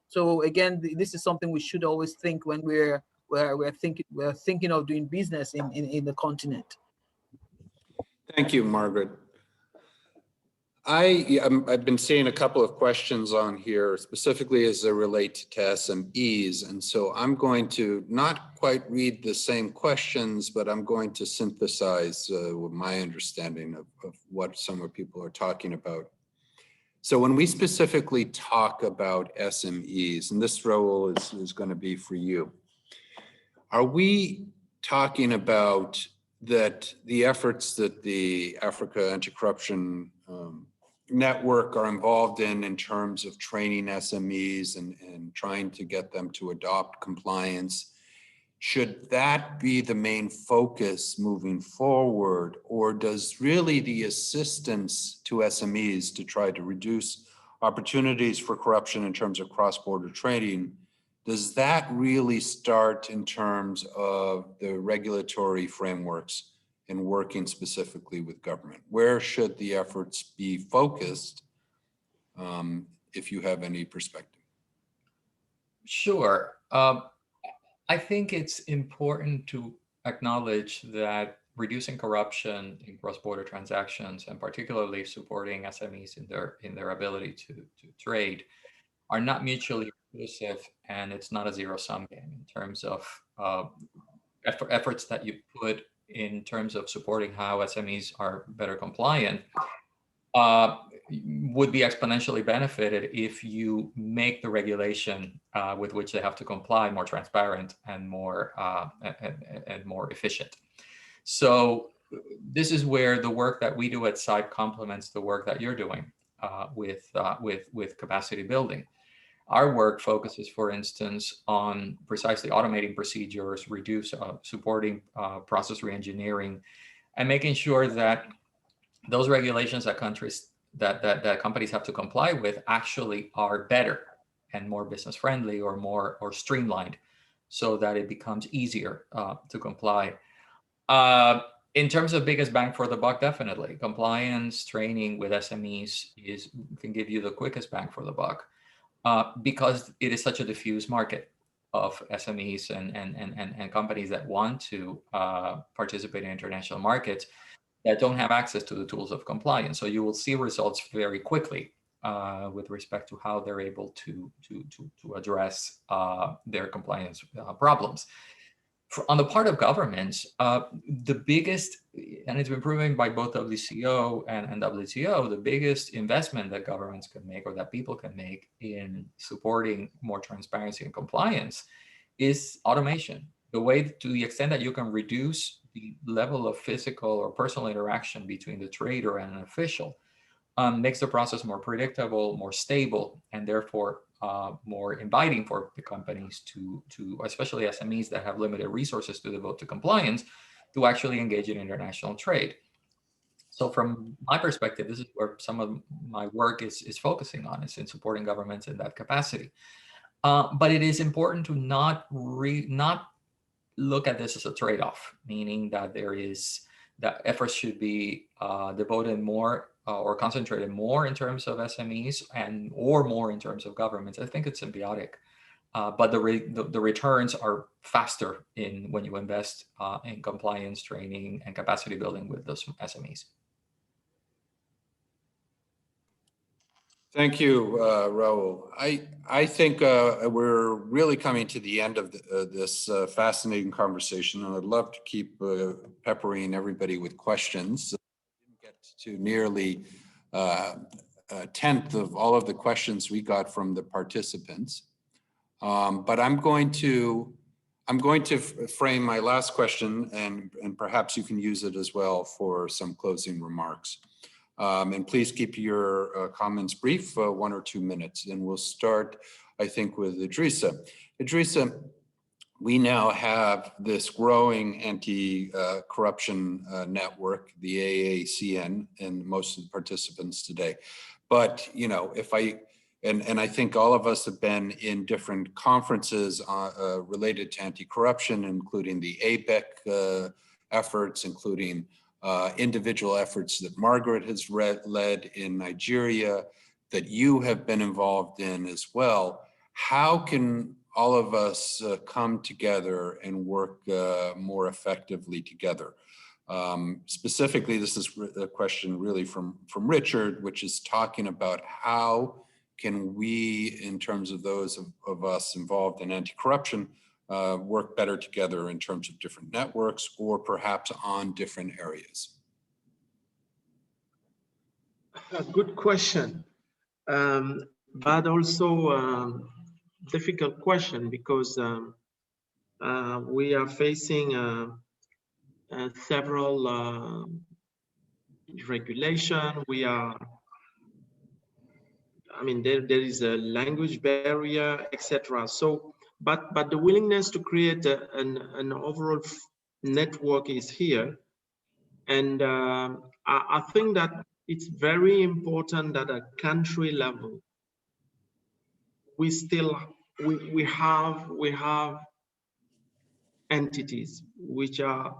So again, this is something we should always think when we're thinking of doing business in the continent. Thank you, Margaret. I've been seeing a couple of questions on here, specifically as they relate to SMEs. And so I'm going to not quite read the same questions, but I'm going to synthesize with my understanding of what some of people are talking about. So when we specifically talk about SMEs, and this, Raul, is going to be for you, are we talking about that the efforts that the Africa Anti-Corruption Network are involved in terms of training SMEs and trying to get them to adopt compliance, should that be the main focus moving forward? Or does really the assistance to SMEs to try to reduce opportunities for corruption in terms of cross-border trading, does that really start in terms of the regulatory frameworks and working specifically with government? Where should the efforts be focused, if you have any perspective? Sure. I think it's important to acknowledge that reducing corruption in cross-border transactions, and particularly supporting SMEs in their ability to trade, are not mutually exclusive, and it's not a zero-sum game in terms of efforts that you put in terms of supporting how SMEs are better compliant would be exponentially benefited if you make the regulation with which they have to comply more transparent and more efficient. So this is where the work that we do at CIPE complements the work that you're doing with capacity building. Our work focuses, for instance, on precisely automating procedures, supporting process reengineering, and making sure that those regulations that companies have to comply with actually are better and more business friendly or streamlined, so that it becomes easier to comply. In terms of biggest bang for the buck, definitely compliance training with SMEs can give you the quickest bang for the buck. Because it is such a diffuse market of SMEs and companies that want to participate in international markets that don't have access to the tools of compliance. So you will see results very quickly with respect to how they're able to address their compliance problems. On the part of governments, the biggest, and it's been proven by both WCO and WTO, the biggest investment that governments can make or that people can make in supporting more transparency and compliance is automation. To the extent that you can reduce the level of physical or personal interaction between the trader and an official makes the process more predictable, more stable, and therefore more inviting for the companies to especially SMEs that have limited resources to devote to compliance, to actually engage in international trade. So from my perspective, this is where some of my work is focusing on, is in supporting governments in that capacity. But it is important to not look at this as a trade-off, meaning that that efforts should be devoted more or concentrated more in terms of SMEs or more in terms of governments. I think it's symbiotic, but the returns are faster when you invest in compliance training and capacity building with those SMEs. Thank you, Raul. I think we're really coming to the end of this fascinating conversation, and I'd love to keep peppering everybody with questions. I didn't get to nearly a tenth of all of the questions we got from the participants, but I'm going to frame my last question, and perhaps you can use it as well for some closing remarks. And please keep your comments brief, 1 or 2 minutes. And we'll start, I think, with Idrissa. Idrissa, we now have this growing anti-corruption network, the AACN, and most of the participants today. But, you know, and I think all of us have been in different conferences related to anti-corruption, including the ABEC efforts, including individual efforts that Margaret has led in Nigeria, that you have been involved in as well. How can all of us come together and work more effectively together? Specifically, this is a question really from Richard, which is talking about how can we, in terms of those of us involved in anti-corruption, work better together in terms of different networks or perhaps on different areas? Good question, but also difficult question, because we are facing several regulation. There is a language barrier, etc. So, but the willingness to create an overall network is here, and I think that it's very important that at country level we have entities which are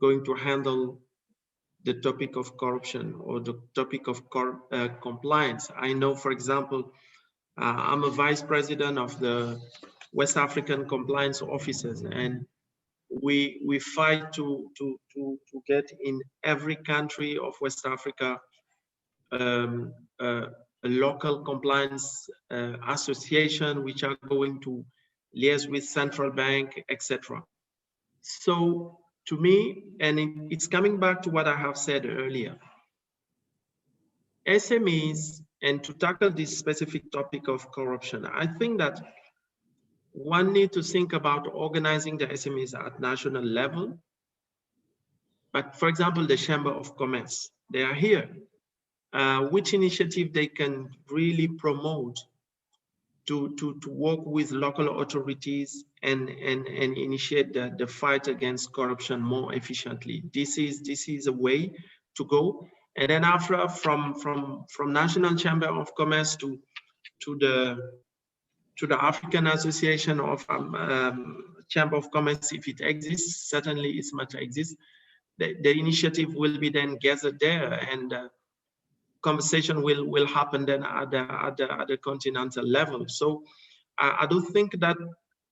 going to handle the topic of corruption or the topic of compliance. I know, for example, I'm a vice president of the West African compliance officers, and we fight to get in every country of West Africa a local compliance association, which are going to liaise with central bank, etc. So to me, and it's coming back to what I have said earlier, SMEs, and to tackle this specific topic of corruption, I think that one need to think about organizing the SMEs at national level. But for example, the Chamber of Commerce, they are here. Which initiative they can really promote to work with local authorities and initiate the fight against corruption more efficiently. This is a way to go. And then after, from National Chamber of Commerce to the African Association of Chamber of Commerce, if it exists, certainly it must exist. The initiative will be then gathered there, and conversation will happen then at the continental level. So I do think that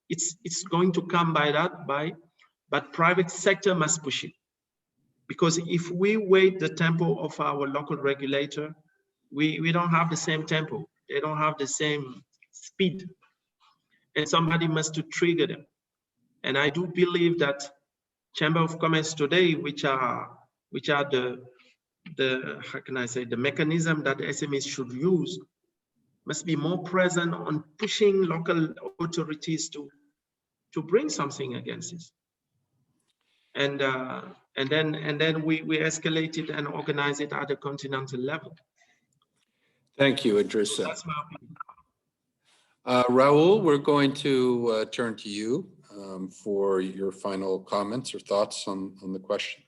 it's going to come by that, but private sector must push it. Because if we wait the tempo of our local regulator, we don't have the same tempo. They don't have the same speed. And somebody must to trigger them. And I do believe that Chamber of Commerce today, which are the how can I say, the mechanism that SMEs should use, must be more present on pushing local authorities to bring something against this. And then we escalate it and organize it at a continental level. Thank you, Idrissa. That's my opinion. Raul, we're going to turn to you for your final comments or thoughts on the question.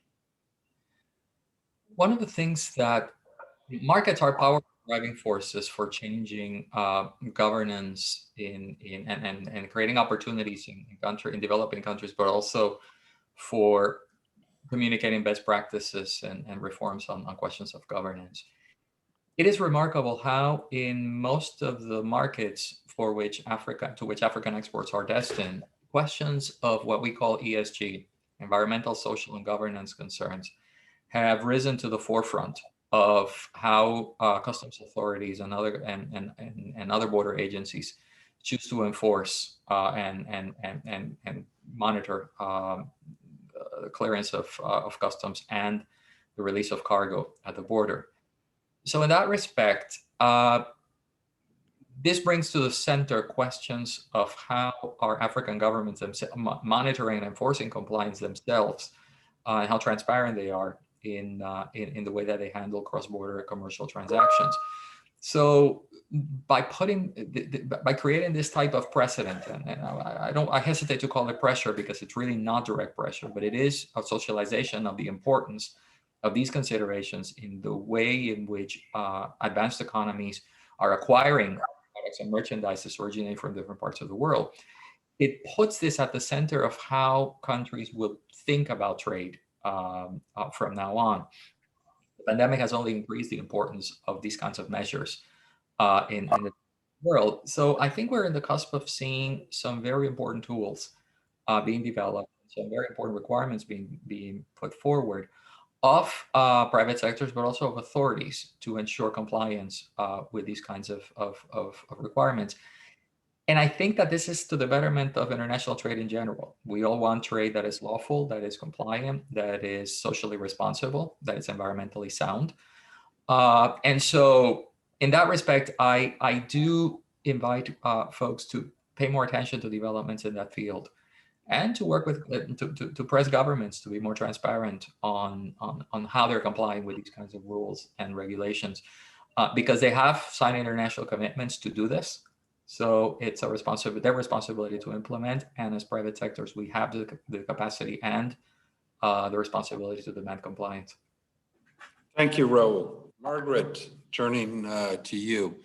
One of the things that markets are powerful driving forces for changing governance and creating opportunities in developing countries, but also for communicating best practices and reforms on questions of governance. It is remarkable how in most of the markets to which African exports are destined, questions of what we call ESG, environmental, social, and governance concerns, have risen to the forefront of how customs authorities and other border agencies choose to enforce and monitor the clearance of customs and the release of cargo at the border. So in that respect, this brings to the center questions of how are African governments monitoring and enforcing compliance themselves, and how transparent they are in the way that they handle cross-border commercial transactions. So by creating this type of precedent, and I hesitate to call it pressure because it's really not direct pressure, but it is a socialization of the importance of these considerations in the way in which advanced economies are acquiring products and merchandises originating from different parts of the world. It puts this at the center of how countries will think about trade from now on. The pandemic has only increased the importance of these kinds of measures in the world. So I think we're in the cusp of seeing some very important tools being developed, some very important requirements being put forward of private sectors, but also of authorities to ensure compliance with these kinds of requirements. And I think that this is to the betterment of international trade in general. We all want trade that is lawful, that is compliant, that is socially responsible, that is environmentally sound. And so in that respect, I do invite folks to pay more attention to developments in that field and to work with, to press governments to be more transparent on how they're complying with these kinds of rules and regulations, because they have signed international commitments to do this. So it's their responsibility to implement, and as private sectors, we have the capacity and the responsibility to demand compliance. Thank you, Raul. Margaret, turning to you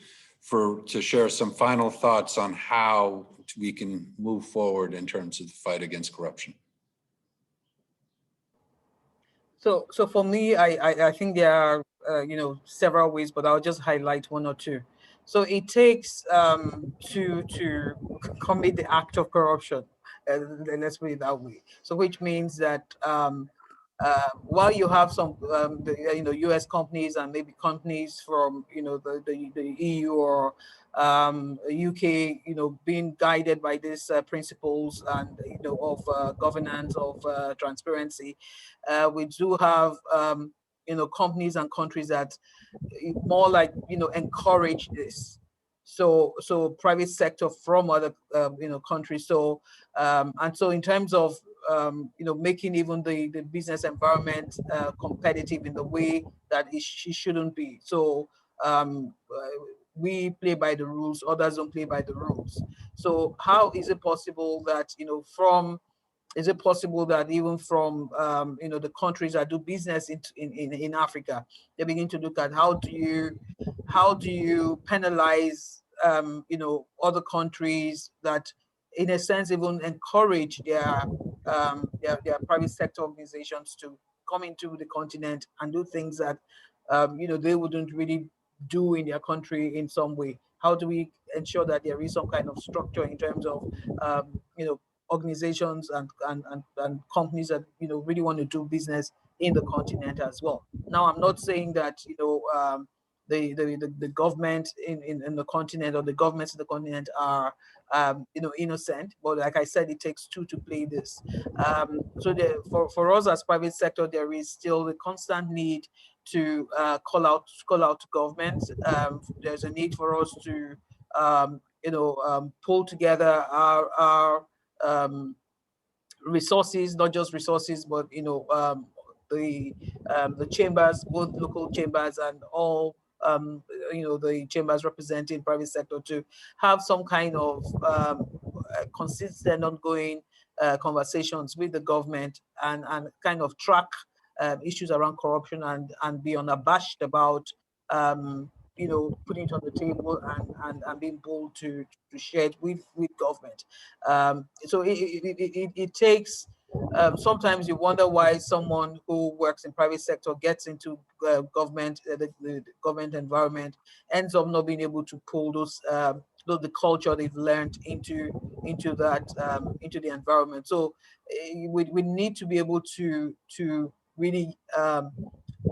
to share some final thoughts on how we can move forward in terms of the fight against corruption. So for me, I think there are several ways, but I'll just highlight one or two. So it takes to commit the act of corruption, let's put it that way. So which means that while you have some, U.S. companies and maybe companies from, the EU or UK, being guided by these principles and, of governance, of transparency, we do have, companies and countries that more like, encourage this. So private sector from other, countries. So, and so in terms of, making even the business environment competitive in the way that it shouldn't be. So we play by the rules, others don't play by the rules. So how is it possible that, is it possible that even from the countries that do business in Africa, they begin to look at how do you penalize other countries that in a sense even encourage their private sector organizations to come into the continent and do things that they wouldn't really do in their country in some way. How do we ensure that there is some kind of structure in terms of organizations and companies that really want to do business in the continent as well? Now, I'm not saying that the government in the continent or the governments in the continent are innocent, but like I said, it takes two to play this. So for us as private sector, there is still the constant need to call out to governments. There's a need for us to pull together our resources, not just resources, but the chambers, both local chambers and all the chambers representing private sector, to have some kind of consistent, ongoing conversations with the government and kind of track issues around corruption and be unabashed about putting it on the table and being bold to share it with government. So it takes. Sometimes you wonder why someone who works in private sector gets into government, the government environment, ends up not being able to pull those the culture they've learned into the environment. So we need to be able to really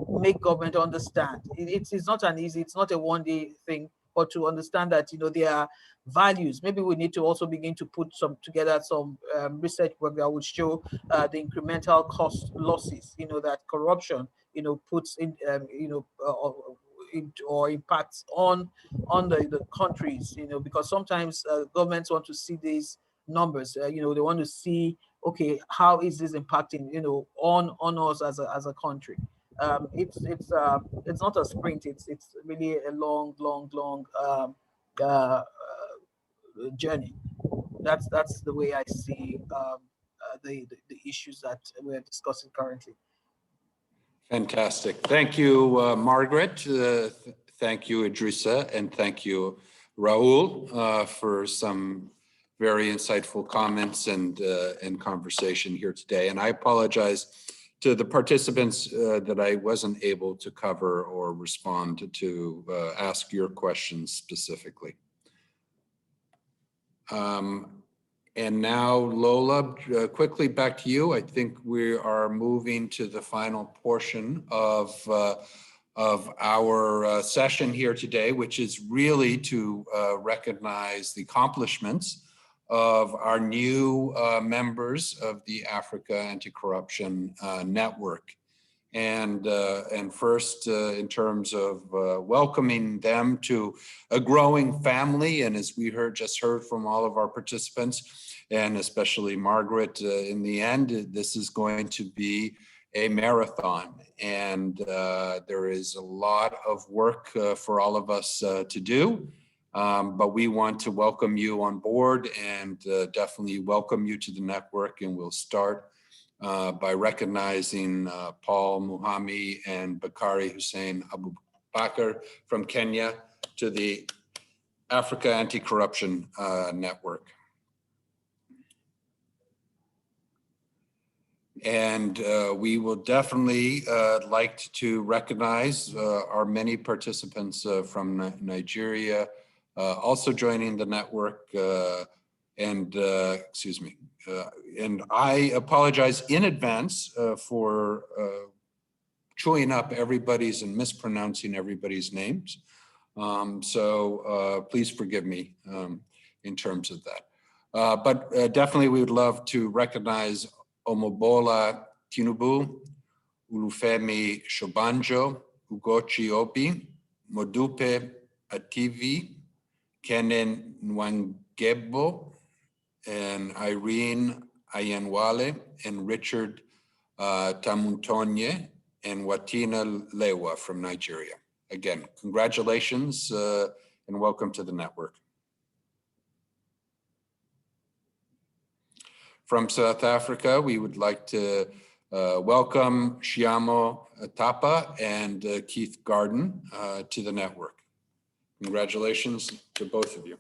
make government understand. It's not an easy, it's not a one-day thing, but to understand that there are values. Maybe we need to also begin to put together some research work that would show the incremental cost losses that corruption puts in or impacts on the countries, because sometimes governments want to see these numbers. They want to see, okay, how is this impacting on us as a country. It's not a sprint. It's really a long journey. That's the way I see the issues that we're discussing currently. Fantastic. Thank you, Margaret. Thank you, Idrissa, and thank you, Raul, for some very insightful comments and conversation here today. And I apologize to the participants that I wasn't able to cover or respond to ask your questions specifically. And now, Lola, quickly back to you. I think we are moving to the final portion of our session here today, which is really to recognize the accomplishments of our new members of the Africa Anti-Corruption Network. And first, in terms of welcoming them to a growing family, and as we just heard from all of our participants, and especially Margaret, in the end, this is going to be a marathon, and there is a lot of work for all of us to do. But we want to welcome you on board and definitely welcome you to the network, and we'll start by recognizing Paul Muhami and Bakari Hussein Abu Bakr from Kenya to the Africa Anti-Corruption Network. And we will definitely like to recognize our many participants from Nigeria also joining the network, And I apologize in advance for chewing up everybody's and mispronouncing everybody's names. So please forgive me in terms of that. But definitely we would love to recognize Omobola Tinubu, Ulufemi Shobanjo, Ugochi Obi, Modupe Ativi, Kenen Nwangebo, and Irene Ayanwale, and Richard Tamuntonye, and Watina Lewa from Nigeria. Again, congratulations and welcome to the network. From South Africa, we would like to welcome Shiamo Tapa and Keith Garden to the network. Congratulations to both of you.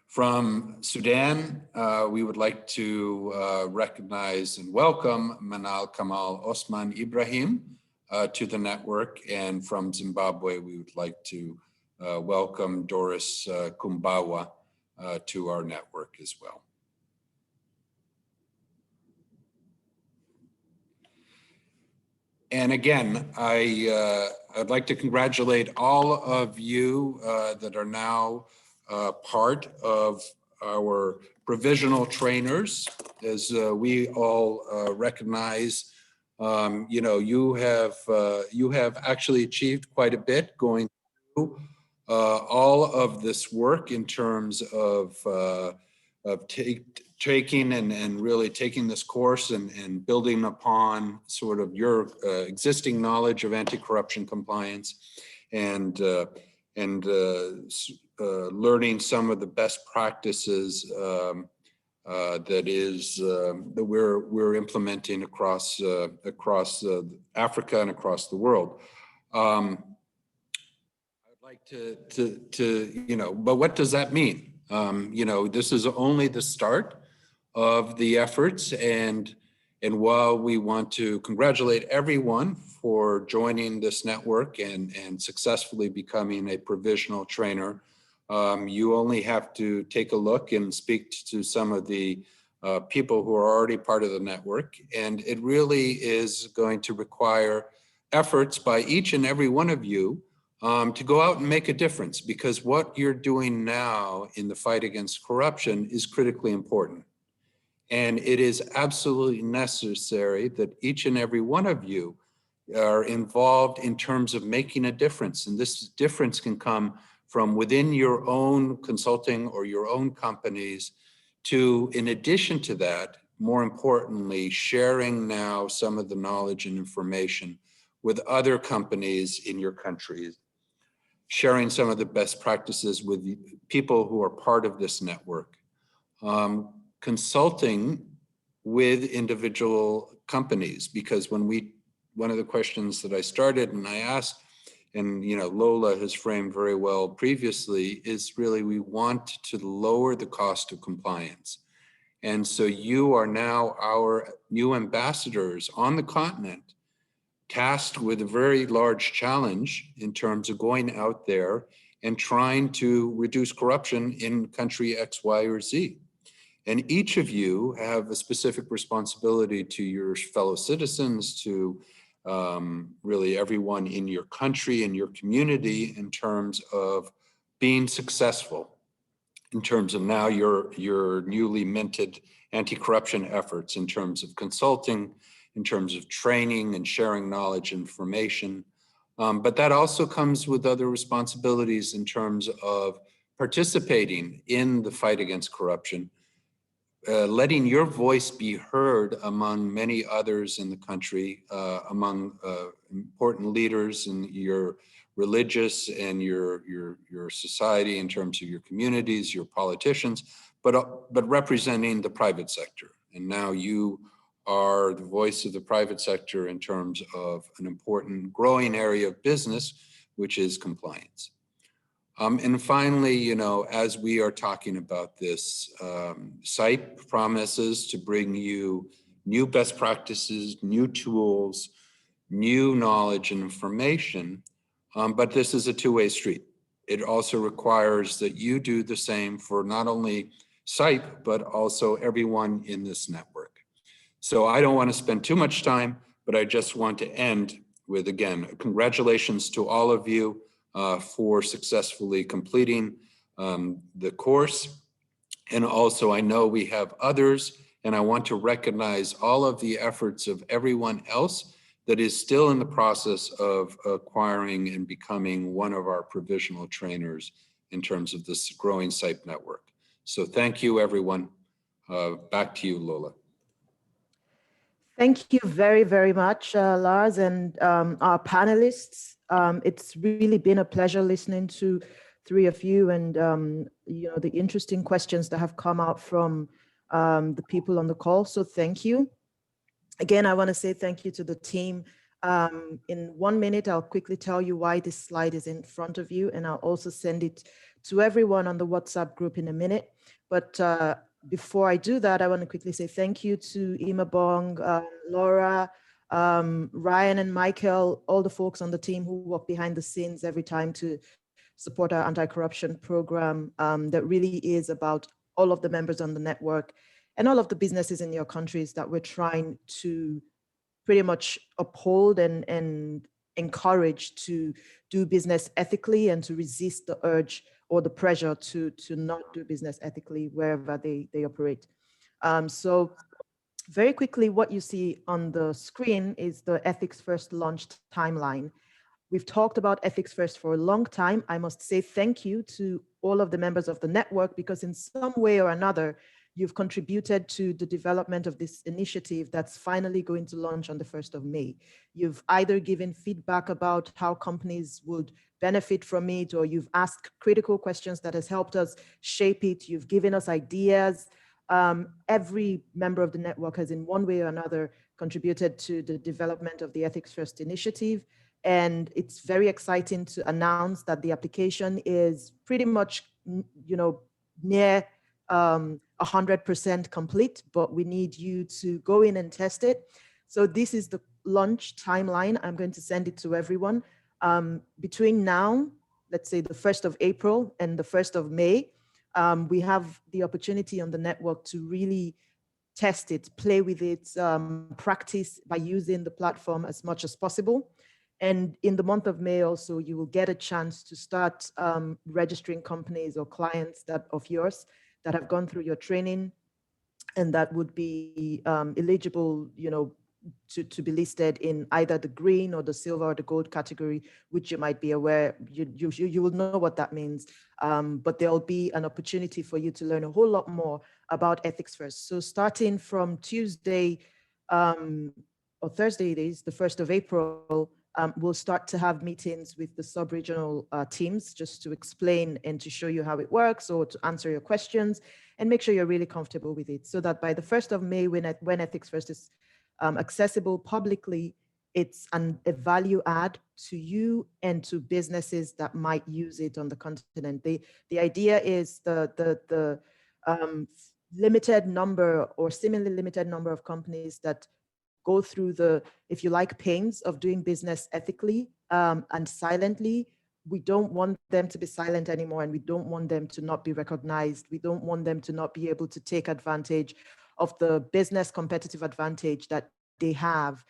From Sudan, we would like to recognize and welcome Manal Kamal Osman Ibrahim to the network. And from Zimbabwe, we would like to welcome Doris Kumbawa to our network as well. And again, I'd like to congratulate all of you that are now part of our provisional trainers. As we all recognize, you know, you have actually achieved quite a bit going through all of this work in terms of taking and really taking this course and building upon sort of your existing knowledge of anti-corruption compliance and learning some of the best practices that we're implementing across Africa and across the world. I'd like to you know, but what does that mean? You know, this is only the start of the efforts, and while we want to congratulate everyone for joining this network and successfully becoming a provisional trainer, you only have to take a look and speak to some of the people who are already part of the network, and it really is going to require efforts by each and every one of you to go out and make a difference, because what you're doing now in the fight against corruption is critically important. And it is absolutely necessary that each and every one of you are involved in terms of making a difference. And this difference can come from within your own consulting or your own companies to, in addition to that, more importantly, sharing now some of the knowledge and information with other companies in your countries, sharing some of the best practices with people who are part of this network, consulting with individual companies, because one of the questions that I started and I asked, and you know, Lola has framed very well previously, is really we want to lower the cost of compliance. And so you are now our new ambassadors on the continent, tasked with a very large challenge in terms of going out there and trying to reduce corruption in country X, Y, or Z. And each of you have a specific responsibility to your fellow citizens, to really everyone in your country and your community in terms of being successful, in terms of now your newly minted anti-corruption efforts, in terms of consulting, in terms of training and sharing knowledge and information. But that also comes with other responsibilities in terms of participating in the fight against corruption, letting your voice be heard among many others in the country, among important leaders in your religious and your society, in terms of your communities, your politicians, but representing the private sector. And now you are the voice of the private sector in terms of an important growing area of business, which is compliance. And finally, you know, as we are talking about this, CIPE promises to bring you new best practices, new tools, new knowledge and information, but this is a two-way street. it also requires that you do the same for not only CIPE, but also everyone in this network. So I don't want to spend too much time, but I just want to end with, again, congratulations to all of you for successfully completing the course. And also, I know we have others, and I want to recognize all of the efforts of everyone else that is still in the process of acquiring and becoming one of our provisional trainers in terms of this growing CIPE network. So thank you, everyone. Back to you, Lola. Thank you very, very much, Lars, and our panelists. It's really been a pleasure listening to three of you, and you know, the interesting questions that have come out from the people on the call. So thank you. Again, I want to say thank you to the team. In 1 minute, I'll quickly tell you why this slide is in front of you, and I'll also send it to everyone on the WhatsApp group in a minute. But before I do that, I want to quickly say thank you to Imabong, Laura, Ryan and Michael, all the folks on the team who work behind the scenes every time to support our anti-corruption program that really is about all of the members on the network and all of the businesses in your countries that we're trying to pretty much uphold and encourage to do business ethically and to resist the urge or the pressure to not do business ethically wherever they operate. So very quickly, what you see on the screen is the Ethics First launch timeline. We've talked about Ethics First for a long time. I must say thank you to all of the members of the network, because in some way or another, you've contributed to the development of this initiative that's finally going to launch on the 1st of May. You've either given feedback about how companies would benefit from it, or you've asked critical questions that has helped us shape it. You've given us ideas. Every member of the network has in one way or another contributed to the development of the Ethics First initiative. And it's very exciting to announce that the application is pretty much, you know, near 100% complete, but we need you to go in and test it. So this is the launch timeline. I'm going to send it to everyone. Between now, let's say the 1st of April and the 1st of May, we have the opportunity on the network to really test it, play with it, practice by using the platform as much as possible. And in the month of May also, you will get a chance to start registering companies or clients of yours that have gone through your training and that would be eligible, you know, to be listed in either the green or the silver or the gold category, which you might be aware, you will know what that means. But there'll be an opportunity for you to learn a whole lot more about Ethics First. So starting from Tuesday or Thursday, it is the 1st of April, we'll start to have meetings with the sub-regional teams just to explain and to show you how it works or to answer your questions and make sure you're really comfortable with it, so that by the 1st of May, when Ethics First is accessible publicly, it's a value add to you and to businesses that might use it on the continent. The idea is the limited number or seemingly limited number of companies that go through the, if you like, pains of doing business ethically and silently. We don't want them to be silent anymore, and we don't want them to not be recognized. We don't want them to not be able to take advantage of the business competitive advantage that they have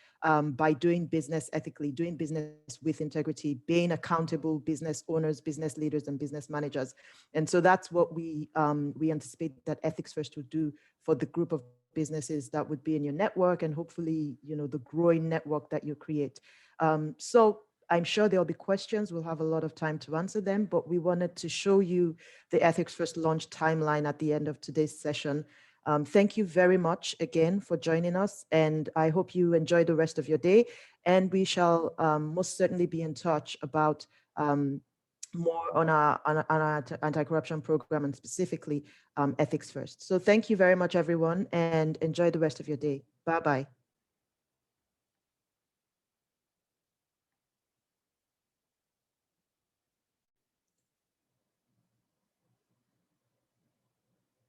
by doing business ethically, doing business with integrity, being accountable business owners, business leaders, and business managers. And so that's what we anticipate that Ethics First would do for the group of businesses that would be in your network, and hopefully, you know, the growing network that you create. So I'm sure there'll be questions. We'll have a lot of time to answer them, but we wanted to show you the Ethics First launch timeline at the end of today's session. Thank you very much again for joining us, and I hope you enjoy the rest of your day. And we shall most certainly be in touch about more on our anti-corruption program, and specifically Ethics First. So thank you very much, everyone, and enjoy the rest of your day. Bye-bye.